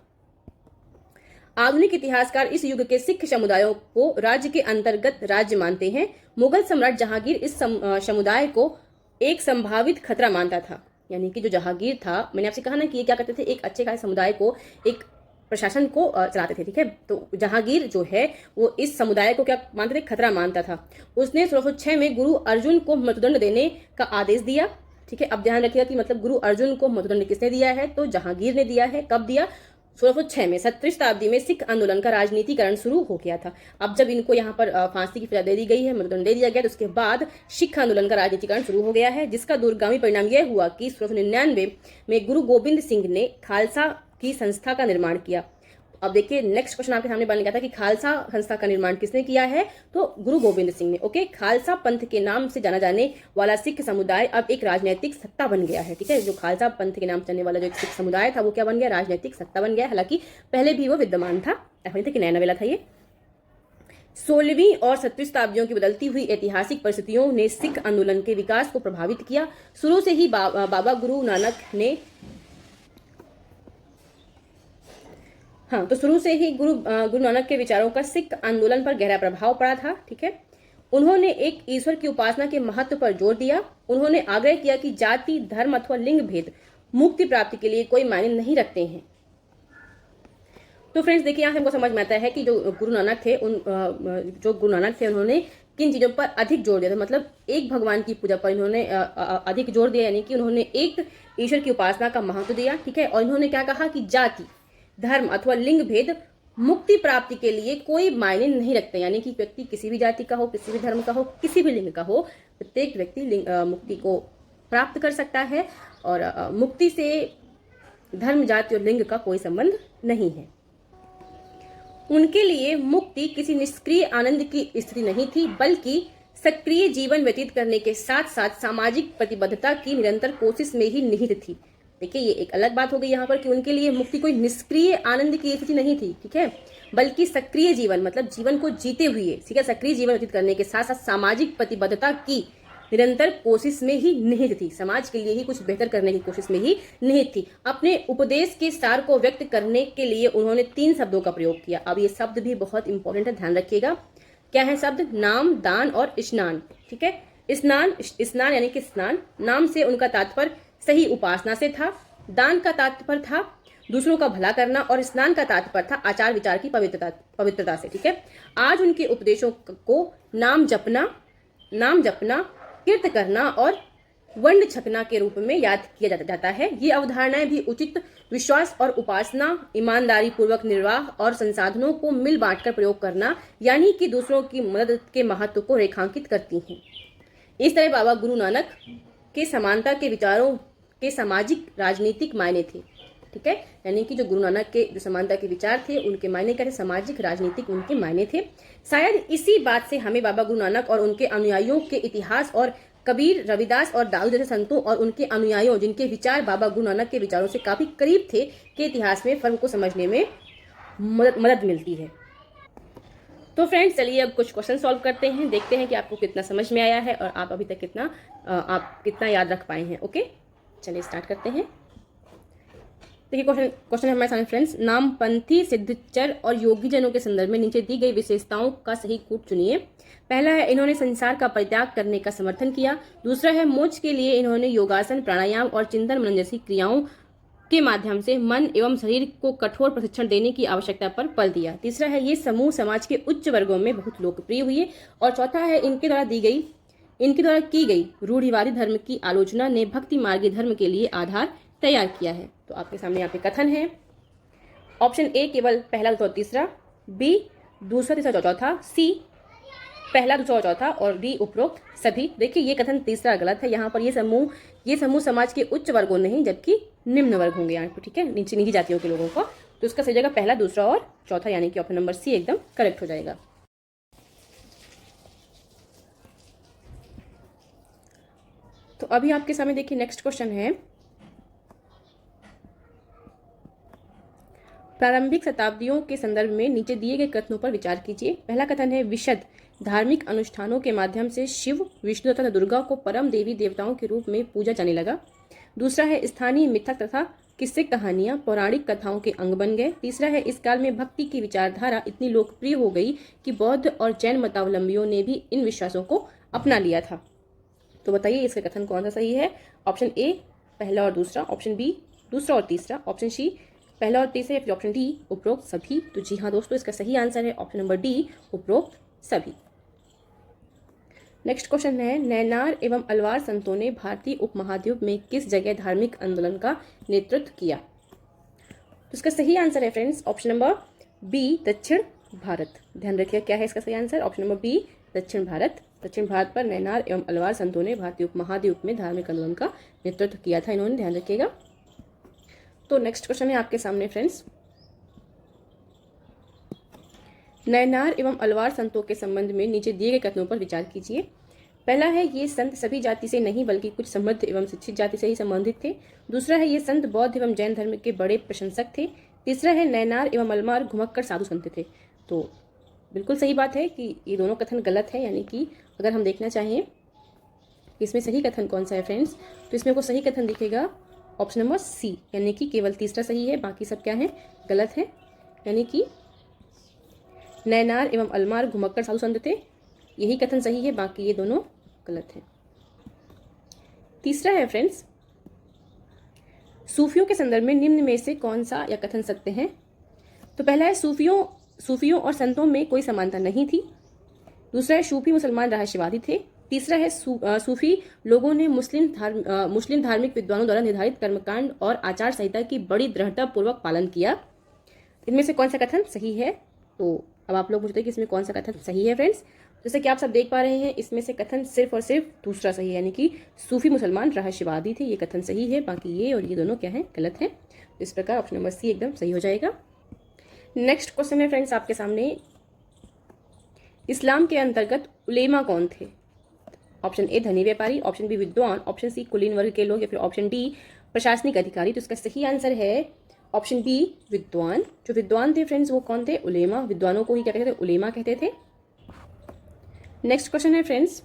आधुनिक इतिहासकार इस युग के सिख समुदायों को राज्य के अंतर्गत राज्य मानते हैं। मुगल सम्राट जहांगीर इस समुदाय को एक संभावित खतरा मानता था। यानी कि जो जहांगीर था, मैंने आपसे कहा ना कि ये क्या करते थे? एक अच्छे खासे समुदाय को, एक प्रशासन को चलाते थे। ठीक है, तो जहांगीर जो है वो इस समुदाय को क्या मानते थे? खतरा मानता था। उसने 1606 में गुरु अर्जुन को मृत्युदंड देने का आदेश दिया। ठीक है, अब ध्यान रखिएगा कि मतलब गुरु अर्जुन को मृत्युदंड किसने दिया है? तो जहांगीर ने दिया है। कब दिया? 1606 में। 17वीं शताब्दी में सिख आंदोलन का राजनीतिकरण शुरू हो गया था। अब जब इनको यहाँ पर फांसी की सजा दे दी गई है, मृत्युदंड दे दिया गया, तो उसके बाद सिख आंदोलन का राजनीतिकरण शुरू हो गया है, जिसका दूरगामी परिणाम यह हुआ कि 1699 में गुरु गोविंद सिंह ने खालसा की संस्था का निर्माण किया। अब देखिए नेक्स्ट क्वेश्चन आपके सामने बन गया था कि खालसा संस्था का निर्माण किसने किया है, तो गुरु गोविंद सिंह ने। ओके, खालसा पंथ के नाम से जाना जाने वाला सिख समुदाय अब एक राजनीतिक सत्ता बन गया है। ठीक है, जो खालसा पंथ के नाम से चलने वाला जो एक सिख समुदाय था वो क्या बन गया, राजनीतिक सत्ता बन गया। हालांकि पहले भी वो विद्यमान था, ऐसा नहीं था कि नया नवेला था ये। 16वीं और 17वीं शताब्दियों की बदलती हुई ऐतिहासिक परिस्थितियों ने सिख आंदोलन के विकास को प्रभावित किया। शुरू से ही बाबा गुरु नानक ने तो शुरू से ही गुरु नानक के विचारों का सिख आंदोलन पर गहरा प्रभाव पड़ा था। ठीक है, उन्होंने एक ईश्वर की उपासना के महत्व पर जोर दिया। उन्होंने आग्रह किया कि जाति, धर्म अथवा लिंग भेद मुक्ति प्राप्ति के लिए कोई मायने नहीं रखते हैं। तो फ्रेंड्स देखिए, यहाँ से हमको समझ में आता है कि जो गुरु नानक थे उन्होंने किन चीजों पर अधिक जोर दिया था। मतलब एक भगवान की पूजा पर इन्होंने अधिक जोर दिया, यानी कि उन्होंने एक ईश्वर की उपासना का महत्व दिया। ठीक है, और इन्होंने क्या कहा कि जाति, धर्म अथवा लिंग भेद मुक्ति प्राप्ति के लिए कोई मायने नहीं रखते, यानी कि व्यक्ति किसी भी जाति का हो, किसी भी धर्म का हो, किसी भी लिंग का हो, प्रत्येक व्यक्ति मुक्ति को प्राप्त कर सकता है और मुक्ति से धर्म, जाति और लिंग का कोई संबंध नहीं है। उनके लिए मुक्ति किसी निष्क्रिय आनंद की स्थिति नहीं थी, बल्कि सक्रिय जीवन व्यतीत करने के साथ साथ सामाजिक प्रतिबद्धता की निरंतर कोशिश में ही निहित थी। देखिए, ये एक अलग बात हो गई यहाँ पर कि उनके लिए मुक्ति कोई निष्क्रिय आनंद की स्थिति नहीं थी। ठीक है, बल्कि सक्रिय जीवन, मतलब जीवन को जीते हुए, ठीक है, सक्रिय जीवन व्यतीत करने के साथ साथ सामाजिक प्रतिबद्धता की निरंतर कोशिश में ही निहित थी। समाज के लिए ही कुछ बेहतर करने की कोशिश में ही निहित थी। अपने उपदेश के सार को व्यक्त करने के लिए उन्होंने 3 शब्दों का प्रयोग किया। अब ये शब्द भी बहुत इंपॉर्टेंट है, ध्यान रखिएगा। क्या है शब्द? नाम, दान और स्नान। ठीक है, स्नान यानी कि स्नान, नाम से उनका तात्पर्य सही उपासना से था, दान का तात्पर्य था दूसरों का भला करना और स्नान का तात्पर्य था आचार विचार की पवित्रता से। ठीक है, आज उनके उपदेशों को नाम जपना, कीर्त करना और वंड छकना के रूप में याद किया जाता है। ये अवधारणाएं भी उचित विश्वास और उपासना, ईमानदारी पूर्वक निर्वाह और संसाधनों को मिल बांटकर प्रयोग करना, यानी कि दूसरों की मदद के महत्व को रेखांकित करती हैं। इस तरह बाबा गुरु नानक के समानता के विचारों के सामाजिक राजनीतिक मायने थे। ठीक है, यानी कि जो गुरु नानक के जो समानता के विचार थे उनके मायने क्या थे? सामाजिक राजनीतिक उनके मायने थे। शायद इसी बात से हमें बाबा गुरु नानक और उनके अनुयायियों के इतिहास और कबीर, रविदास और दाऊद जैसे संतों और उनके अनुयायियों जिनके विचार बाबा गुरु नानक के विचारों से काफी करीब थे, के इतिहास में फर्क को समझने में मदद मिलती है। तो फ्रेंड्स चलिए अब कुछ क्वेश्चन सॉल्व करते हैं, देखते हैं कि आपको कितना समझ में आया है और आप अभी तक कितना याद रख पाए हैं। ओके, चलिए स्टार्ट करते हैं। देखिए क्वेश्चन है हमारे सामने फ्रेंड्स, नामपंथी सिद्धचर और योगीजनों के संदर्भ में नीचे दी गई विशेषताओं का सही कूट चुनिए। पहला है इन्होंने संसार का परित्याग करने का समर्थन किया। दूसरा है मोक्ष के लिए इन्होंने योगासन, प्राणायाम और चिंतन मनन जैसी क्रियाओं के माध्यम से मन एवं शरीर को कठोर प्रशिक्षण देने की आवश्यकता पर बल दिया। तीसरा है ये समूह समाज के उच्च वर्गों में बहुत लोकप्रिय हुए। और चौथा है इनके द्वारा की गई रूढ़िवादी धर्म की आलोचना ने भक्ति मार्गी धर्म के लिए आधार तैयार किया है। तो आपके सामने यहाँ पे कथन है। ऑप्शन ए केवल पहला, दूसरा और तीसरा, बी दूसरा, तीसरा, चौथा, सी पहला, दूसरा और चौथा और डी उपरोक्त सभी। देखिए ये कथन तीसरा गलत है। यहाँ पर ये समूह समाज के उच्च वर्गों नहीं जबकि निम्न वर्ग होंगे यहाँ पे। ठीक है, निजी जातियों के लोगों को। तो इसका सही जगह पहला, दूसरा और चौथा, यानी कि ऑप्शन नंबर सी एकदम करेक्ट हो जाएगा। तो अभी आपके सामने देखिए नेक्स्ट क्वेश्चन है, प्रारंभिक शताब्दियों के संदर्भ में नीचे दिए गए कथनों पर विचार कीजिए। पहला कथन है विशद धार्मिक अनुष्ठानों के माध्यम से शिव, विष्णु तथा दुर्गा को परम देवी देवताओं के रूप में पूजा जाने लगा। दूसरा है स्थानीय मिथक तथा किस्से कहानियां पौराणिक कथाओं के अंग बन गए। तीसरा है इस काल में भक्ति की विचारधारा इतनी लोकप्रिय हो गई कि बौद्ध और जैन मतावलंबियों ने भी इन विश्वासों को अपना लिया था। तो बताइए इसका कथन कौन सा सही है? ऑप्शन ए पहला और दूसरा, ऑप्शन बी दूसरा और तीसरा, ऑप्शन सी पहला और तीसरा, या फिर ऑप्शन डी उपरोक्त सभी। तो जी हाँ दोस्तों, इसका सही आंसर है ऑप्शन नंबर डी उपरोक्त सभी। नेक्स्ट क्वेश्चन है, नैनार एवं अलवार संतों ने भारतीय उपमहाद्वीप में किस जगह धार्मिक आंदोलन का नेतृत्व किया? तो इसका सही आंसर है फ्रेंड्स ऑप्शन नंबर बी दक्षिण भारत। ध्यान रखिएगा क्या है इसका सही आंसर, ऑप्शन नंबर बी दक्षिण भारत। दक्षिण भारत पर नैनार एवं अलवार संतों ने भारतीय उपमहाद्वीप में धार्मिक आंदोलन का नेतृत्व किया था इन्होंने, ध्यान रखिएगा। तो नेक्स्ट क्वेश्चन है आपके सामने फ्रेंड्स, नयनार एवं अलवार संतों के संबंध में नीचे दिए गए कथनों पर विचार कीजिए। पहला है, ये संत सभी जाति से नहीं बल्कि कुछ समृद्ध एवं शिक्षित जाति से ही संबंधित थे। दूसरा है, ये संत बौद्ध एवं जैन धर्म के बड़े प्रशंसक थे। तीसरा है, नयनार एवं अलमार घुमक्कड़ साधु संत थे। तो बिल्कुल सही बात है कि ये दोनों कथन गलत है, यानी कि अगर हम देखना चाहें इसमें सही कथन कौन सा है फ्रेंड्स, तो इसमें को सही कथन दिखेगा ऑप्शन नंबर सी, यानी कि केवल तीसरा सही है, बाकी सब क्या है, गलत है। यानी कि नयनार एवं अलमार घुमक्कड़ साधु संत थे, यही कथन सही है, बाकी ये दोनों गलत है। तीसरा है फ्रेंड्स, सूफियों के संदर्भ में निम्न में से कौन सा या कथन सत्य है। तो पहला है, सूफियों और संतों में कोई समानता नहीं थी। दूसरा है, सूफी मुसलमान रहस्यवादी थे। तीसरा है, सूफी लोगों ने मुस्लिम धार्मिक विद्वानों द्वारा निर्धारित कर्मकांड और आचार संहिता की बड़ी दृढ़ता पूर्वक पालन किया। इनमें से कौन सा कथन सही है। तो अब आप लोग पूछते हैं कि इसमें कौन सा कथन सही है फ्रेंड्स। जैसे कि आप सब देख पा रहे हैं, इसमें से कथन सिर्फ और सिर्फ दूसरा सही है, यानी कि सूफी मुसलमान रहस्यवादी थे, ये कथन सही है, बाकी ये और ये दोनों क्या है, गलत है। तो इस प्रकार ऑप्शन नंबर सी एकदम सही हो जाएगा। नेक्स्ट क्वेश्चन है फ्रेंड्स आपके सामने, इस्लाम के अंतर्गत उलेमा कौन थे। ऑप्शन ए धनी व्यापारी, ऑप्शन बी विद्वान, ऑप्शन सी कुलीन वर्ग के लोग, या फिर ऑप्शन डी प्रशासनिक अधिकारी। तो इसका सही आंसर है ऑप्शन बी विद्वान। जो विद्वान थे फ्रेंड्स वो कौन थे, उलेमा। विद्वानों को ही क्या कहते थे, उलेमा कहते थे। नेक्स्ट क्वेश्चन है फ्रेंड्स,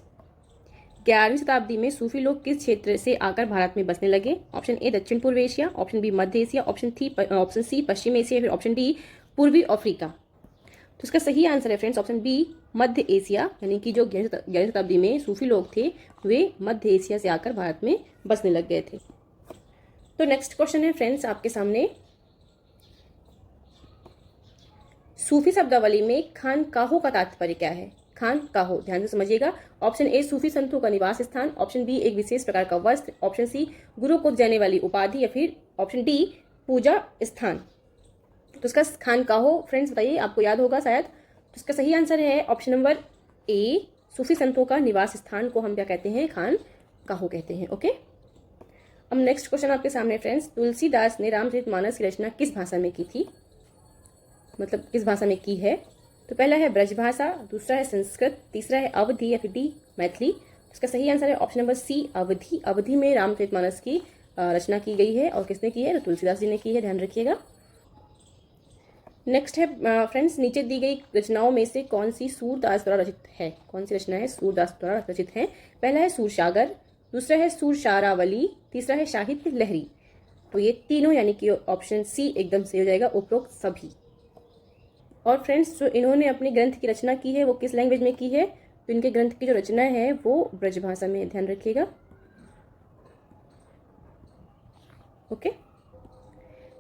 11वीं शताब्दी में सूफी लोग किस क्षेत्र से आकर भारत में बसने लगे। ऑप्शन ए दक्षिण पूर्व एशिया, ऑप्शन बी मध्य एशिया, ऑप्शन सी पश्चिम एशिया, फिर ऑप्शन डी पूर्वी अफ्रीका। तो इसका सही आंसर है फ्रेंड्स ऑप्शन बी मध्य एशिया, यानी कि जो 11वीं शताब्दी में सूफी लोग थे वे मध्य एशिया से आकर भारत में बसने लग गए थे। तो नेक्स्ट क्वेश्चन है फ्रेंड्स आपके सामने, सूफी शब्दावली में खानकाहों का तात्पर्य क्या है। खानकाहो ध्यान से समझिएगा। ऑप्शन ए सूफी संतों का निवास स्थान, ऑप्शन बी एक विशेष प्रकार का वस्त्र, ऑप्शन सी गुरु को देने वाली उपाधि, या फिर ऑप्शन डी पूजा स्थान। तो इसका खानकाहो फ्रेंड्स बताइए, आपको याद होगा शायद। तो इसका सही आंसर है ऑप्शन नंबर ए, सूफी संतों का निवास स्थान को हम क्या कहते हैं, खानकाहो कहते हैं। ओके, अब नेक्स्ट क्वेश्चन आपके सामने फ्रेंड्स, तुलसीदास ने रामचरितमानस की रचना किस भाषा में की थी, मतलब किस भाषा में की है। तो पहला है ब्रजभाषा, दूसरा है संस्कृत, तीसरा है अवधी, या फिर डी मैथिली। इसका सही आंसर है ऑप्शन नंबर सी अवधी। अवधी में रामचरितमानस की रचना की गई है, और किसने की है, तो तुलसीदास जी ने की है, ध्यान रखिएगा। नेक्स्ट है फ्रेंड्स, नीचे दी गई रचनाओं में से कौन सी सूरदास द्वारा रचित है। कौन सी रचना है सूरदास द्वारा रचित है। पहला है सूरसागर, दूसरा है सूरशारावली, तीसरा है साहित्य लहरी। तो ये तीनों यानी कि ऑप्शन सी एकदम सही हो जाएगा, उपरोक्त सभी। और फ्रेंड्स, जो इन्होंने अपनी ग्रंथ की रचना की है वो किस लैंग्वेज में की है, तो इनके ग्रंथ की जो रचना है वो ब्रजभाषा में, ध्यान रखिएगा। ओके,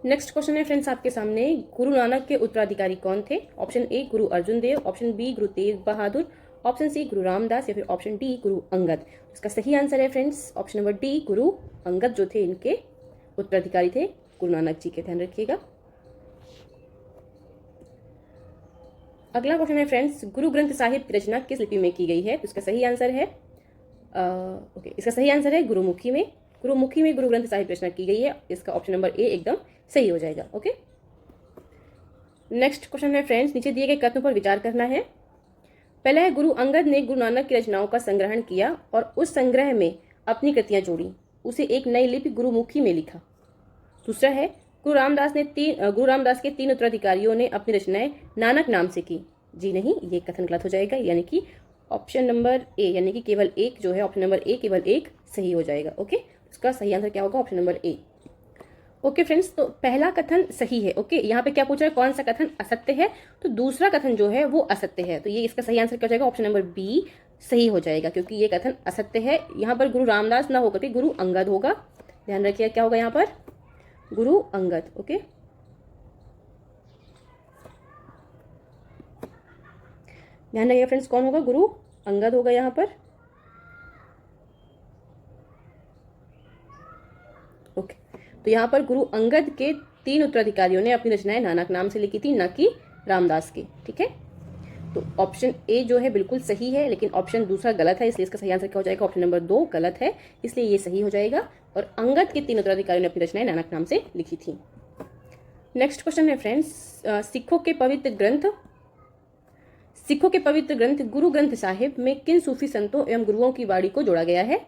नेक्स्ट क्वेश्चन है फ्रेंड्स आपके सामने, गुरु नानक के उत्तराधिकारी कौन थे। Option A Guru Arjun Dev, option B Guru Tegh Bahadur, option C गुरु रामदास, या फिर ऑप्शन डी गुरु अंगद। इसका सही आंसर है friends option number D, Guru Angad जो थे इनके उत्तराधिकारी थे गुरु नानक जी के, ध्यान रखिएगा। अगला क्वेश्चन है फ्रेंड्स, गुरु ग्रंथ साहिब की रचना किस लिपि में की गई है। तो इसका सही आंसर है इसका सही आंसर है गुरुमुखी में। गुरुमुखी में गुरु ग्रंथ साहिब की रचना की गई है, इसका ऑप्शन नंबर ए एकदम सही हो जाएगा। ओके, नेक्स्ट क्वेश्चन है फ्रेंड्स, नीचे दिए गए कथनों पर विचार करना है। पहला है, गुरु अंगद ने गुरु नानक की रचनाओं का संग्रहण किया और उस संग्रह में अपनी कृतियां जोड़ी, उसे एक नई लिपि गुरुमुखी में लिखा। दूसरा है, गुरु रामदास के 3 उत्तराधिकारियों ने अपनी रचनाएं नानक नाम से की। जी नहीं, ये कथन गलत हो जाएगा, यानी कि ऑप्शन नंबर ए, यानी कि केवल एक जो है ऑप्शन नंबर ए केवल एक सही हो जाएगा। ओके, इसका सही आंसर क्या होगा, option number A. Okay friends, तो पहला कथन सही है। ओके, यहाँ पे क्या पूछ रहा है, कौन सा कथन असत्य है, तो दूसरा कथन जो है वो असत्य है। तो ये इसका सही आंसर क्या हो जाएगा, ऑप्शन नंबर बी सही हो जाएगा, क्योंकि ये कथन असत्य है। यहाँ पर गुरु रामदास ना होकर के गुरु अंगद होगा, ध्यान रखिएगा क्या होगा यहाँ पर, गुरु अंगद। ओके, ध्यान रखिएगा फ्रेंड्स, कौन होगा, गुरु अंगद होगा यहाँ पर। ओके, तो यहाँ पर गुरु अंगद के 3 उत्तराधिकारियों ने अपनी रचनाएं नानक नाम से लिखी थी, न कि रामदास की। ठीक है, तो ऑप्शन ए जो है बिल्कुल सही है, लेकिन ऑप्शन दूसरा गलत है, इसलिए इसका सही आंसर क्या हो जाएगा, ऑप्शन नंबर 2 गलत है, इसलिए ये सही हो जाएगा। और अंगद के 3 उत्तराधिकारियों ने अपनी रचनाएं नानक नाम से लिखी थी। नेक्स्ट क्वेश्चन है फ्रेंड्स, सिखों के पवित्र ग्रंथ सिखों के पवित्र ग्रंथ गुरु ग्रंथ साहिब में किन सूफी संतों एवं गुरुओं की वाणी को जोड़ा गया है?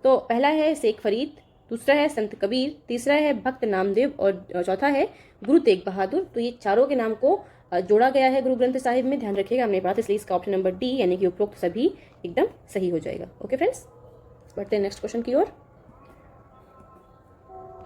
तो पहला है शेख फरीद, दूसरा है संत कबीर, तीसरा है भक्त नामदेव और चौथा है गुरु तेग बहादुर। तो ये चारों के नाम को जोड़ा गया है गुरु ग्रंथ साहिब में, ध्यान रखिएगा, हमने पढ़ा था, इसलिए इसका ऑप्शन नंबर डी यानी कि उपरोक्त सभी एकदम सही हो जाएगा। ओके फ्रेंड्स, बढ़ते हैं नेक्स्ट क्वेश्चन की ओर।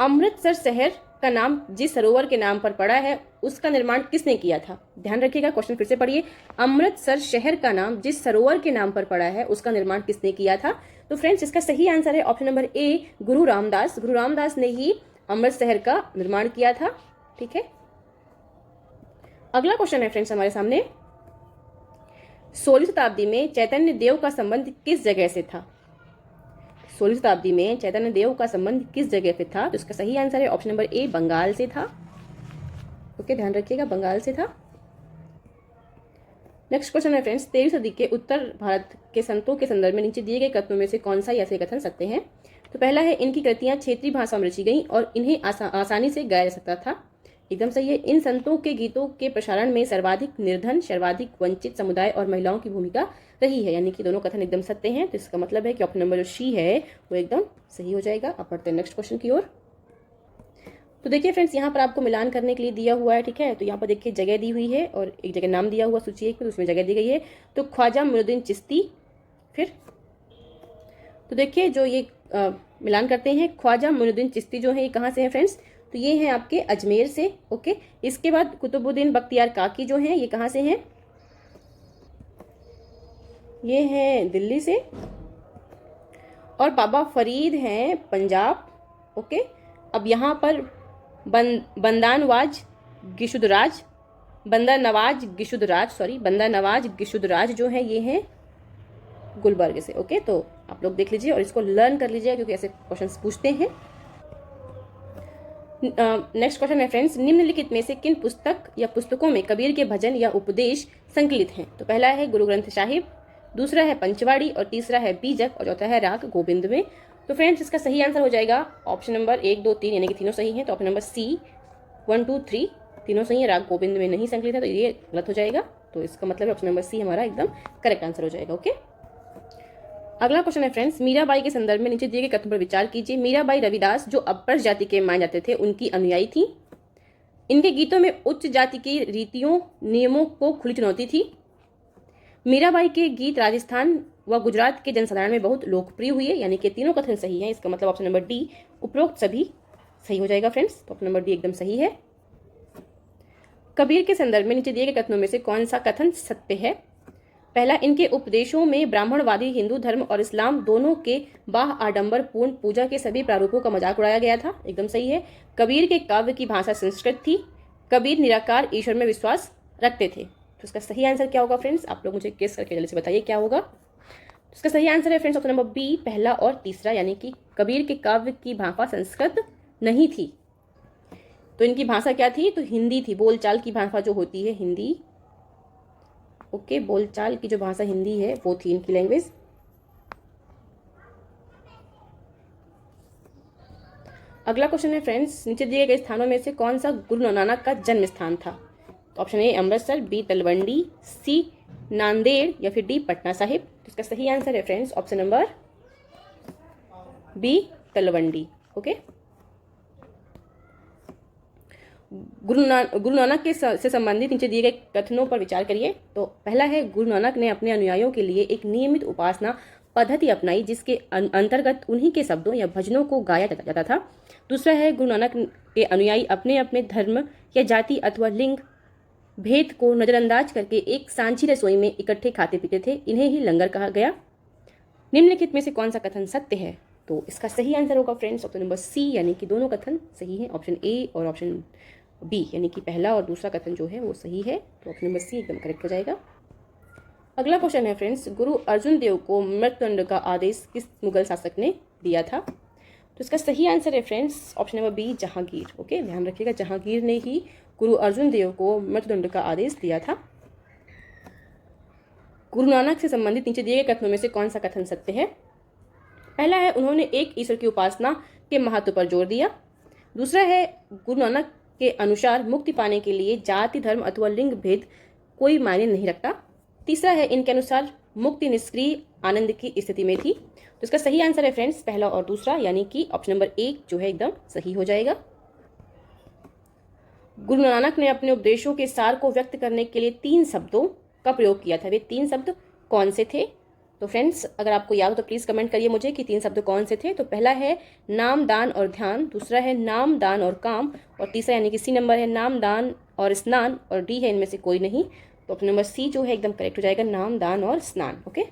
अमृतसर शहर का नाम जिस सरोवर के नाम पर पड़ा है उसका निर्माण किसने किया था? ध्यान रखिएगा, क्वेश्चन फिर से पढ़िए। अमृतसर शहर का नाम जिस सरोवर के नाम पर पड़ा है उसका निर्माण किसने किया था? तो फ्रेंड्स इसका सही आंसर है ऑप्शन नंबर ए, गुरु रामदास। गुरु रामदास ने ही अमृत शहर का निर्माण किया था। ठीक है, अगला क्वेश्चन है फ्रेंड्स हमारे सामने, 16वीं शताब्दी में चैतन्य देव का संबंध किस जगह से था? 16वीं शताब्दी में चैतन्य देव का संबंध किस जगह पे था? तो इसका सही आंसर है ऑप्शन नंबर ए, बंगाल से था। ओके, ध्यान रखिएगा, बंगाल से था। नेक्स्ट क्वेश्चन है फ्रेंड्स, 13वीं सदी के उत्तर भारत के संतों के संदर्भ में नीचे दिए गए कथनों में से कौन सा ऐसे कथन सत्य है? तो पहला है इनकी कृतियां क्षेत्रीय भाषा में रची गई और इन्हें आसानी से गाया जा सकता था। एकदम सही है। इन संतों के गीतों के प्रसारण में सर्वाधिक निर्धन, सर्वाधिक वंचित समुदाय और महिलाओं की भूमिका रही है, यानी कि दोनों कथन एकदम सत्य हैं। तो इसका मतलब है कि ऑप्शन नंबर जो सी है वो एकदम सही हो जाएगा। अब बढ़ते हैं नेक्स्ट क्वेश्चन की ओर। तो देखिए फ्रेंड्स, यहाँ पर आपको मिलान करने के लिए दिया हुआ है। ठीक है, तो यहाँ पर देखिए जगह दी हुई है और एक जगह नाम दिया हुआ सूची एक, उसमें जगह दी गई है। तो ख्वाजा मोइनुद्दीन चिश्ती, फिर तो देखिए जो ये मिलान करते हैं, ख्वाजा मोइनुद्दीन चिश्ती जो है ये कहाँ से है फ्रेंड्स? तो ये हैं आपके अजमेर से। ओके, इसके बाद कुतुबुद्दीन बख्तियार काकी जो हैं ये कहाँ से हैं? ये हैं दिल्ली से। और बाबा फरीद हैं पंजाब। ओके, अब यहाँ पर बंदा नवाज गिशुदराज जो है ये हैं गुलबर्ग से। ओके, तो आप लोग देख लीजिए और इसको लर्न कर लीजिए क्योंकि ऐसे क्वेश्चंस पूछते हैं। नेक्स्ट क्वेश्चन है फ्रेंड्स, निम्नलिखित में से किन पुस्तक या पुस्तकों में कबीर के भजन या उपदेश संकलित हैं? तो पहला है गुरु ग्रंथ साहिब, दूसरा है पंचवाड़ी और तीसरा है बीजक और चौथा है राग गोविंद में। तो फ्रेंड्स इसका सही आंसर हो जाएगा ऑप्शन नंबर 1, 2, 3 यानी कि तीनों सही हैं। तो ऑप्शन नंबर सी 1, 2, 3 तीनों सही है। राग गोविंद में नहीं संकलित है तो ये गलत हो जाएगा। तो इसका मतलब ऑप्शन नंबर सी हमारा एकदम करेक्ट आंसर हो जाएगा। ओके, अगला क्वेश्चन है फ्रेंड्स, मीराबाई के संदर्भ में नीचे दिए गए कथन पर विचार कीजिए। मीराबाई रविदास जो अपर जाति के माने जाते थे उनकी अनुयायी थी। इनके गीतों में उच्च जाति की रीतियों नियमों को खुली चुनौती थी। मीराबाई के गीत राजस्थान व गुजरात के जनसाधारण में बहुत लोकप्रिय हुए, यानी कि तीनों कथन सही हैं। इसका मतलब ऑप्शन नंबर डी उपरोक्त सभी सही हो जाएगा फ्रेंड्स। तो ऑप्शन नंबर डी एकदम सही है। कबीर के संदर्भ में नीचे दिए गए कथनों में से कौन सा कथन सत्य है? पहला, इनके उपदेशों में ब्राह्मणवादी हिंदू धर्म और इस्लाम दोनों के बाह आडंबर पूर्ण पूजा के सभी प्रारूपों का मजाक उड़ाया गया था। एकदम सही है। कबीर के काव्य की भाषा संस्कृत थी। कबीर निराकार ईश्वर में विश्वास रखते थे। तो इसका सही आंसर क्या होगा फ्रेंड्स? आप लोग मुझे गेस करके जल्दी से बताइए क्या होगा। तो इसका सही आंसर है फ्रेंड्स ऑप्शन नंबर बी, पहला और तीसरा, यानी कि कबीर के काव्य की भाषा संस्कृत नहीं थी। तो इनकी भाषा क्या थी? तो हिंदी थी। बोलचाल की भाषा जो होती है हिंदी। ओके, बोलचाल की जो भाषा हिंदी है वो थी इनकी लैंग्वेज। अगला क्वेश्चन है फ्रेंड्स, नीचे दिए गए स्थानों में से कौन सा गुरु नानक का जन्म स्थान था? तो option A Amritsar, B Talwandi, C Nanded या फिर डी पटना साहिब। तो इसका सही आंसर है friends option number B Talwandi. Okay, Guru Nanak के से संबंधित नीचे दिए गए कथनों पर विचार करिए। तो पहला है, गुरु नानक ने अपने अनुयायियों के लिए एक नियमित उपासना पद्धति अपनाई जिसके अंतर्गत उन्हीं के शब्दों या भजनों को गाया जाता था। दूसरा है, गुरु नानक के अनुयायी अपने अपने धर्म या जाति अथवा लिंग भेद को नजरअंदाज करके एक सांझी रसोई में इकट्ठे खाते पीते थे। इन्हें ही लंगर कहा गया। निम्नलिखित में से कौन सा कथन सत्य है? तो इसका सही आंसर होगा फ्रेंड्स ऑप्शन नंबर सी, यानी कि दोनों कथन सही हैं। ऑप्शन ए और ऑप्शन बी, यानी कि पहला और दूसरा कथन जो है वो सही है। तो ऑप्शन नंबर सी एकदम करेक्ट हो जाएगा। अगला क्वेश्चन है फ्रेंड्स, गुरु अर्जुन देव को मृत्युदंड का आदेश किस मुगल शासक ने दिया था? तो इसका सही आंसर है friends option number B, Jahangir. Okay, ध्यान रखिएगा, जहांगीर ने ही गुरु अर्जुन देव को मृत्युदंड का आदेश दिया था। गुरु नानक से संबंधित नीचे दिए गए कथनों में से कौन सा कथन सत्य है? पहला है, उन्होंने एक ईश्वर की उपासना के महत्व पर जोर दिया। दूसरा है, गुरु नानक के अनुसार मुक्ति पाने के लिए जाति धर्म अथवा लिंग भेद कोई मायने नहीं रखता। तीसरा है इनके अनुसार मुक्ति निष्क्रिय आनंद की स्थिति में थी। तो इसका सही आंसर है फ्रेंड्स पहला और दूसरा, यानी कि ऑप्शन नंबर 1 जो है एकदम सही हो जाएगा। गुरु नानक ने अपने उपदेशों के सार को व्यक्त करने के लिए 3 शब्दों का प्रयोग किया था। वे 3 शब्द कौन से थे? तो फ्रेंड्स अगर आपको याद हो तो प्लीज़ कमेंट करिए मुझे कि 3 शब्द कौन से थे। तो पहला है नाम, दान और ध्यान, दूसरा है नाम, दान और काम, और तीसरा यानी कि सी नंबर है नाम, दान और स्नान, और डी है इनमें से कोई नहीं। तो ऑप्शन नंबर सी जो है एकदम करेक्ट हो जाएगा, नाम, दान और स्नान। Okay,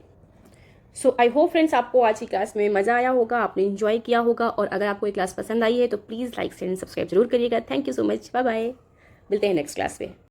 so I hope friends आपको आज की क्लास में मज़ा आया होगा, आपने इन्जॉय किया होगा, और अगर आपको ये क्लास पसंद आई है तो please like share and subscribe जरूर करिएगा। Thank you so much, bye bye, मिलते हैं नेक्स्ट क्लास में।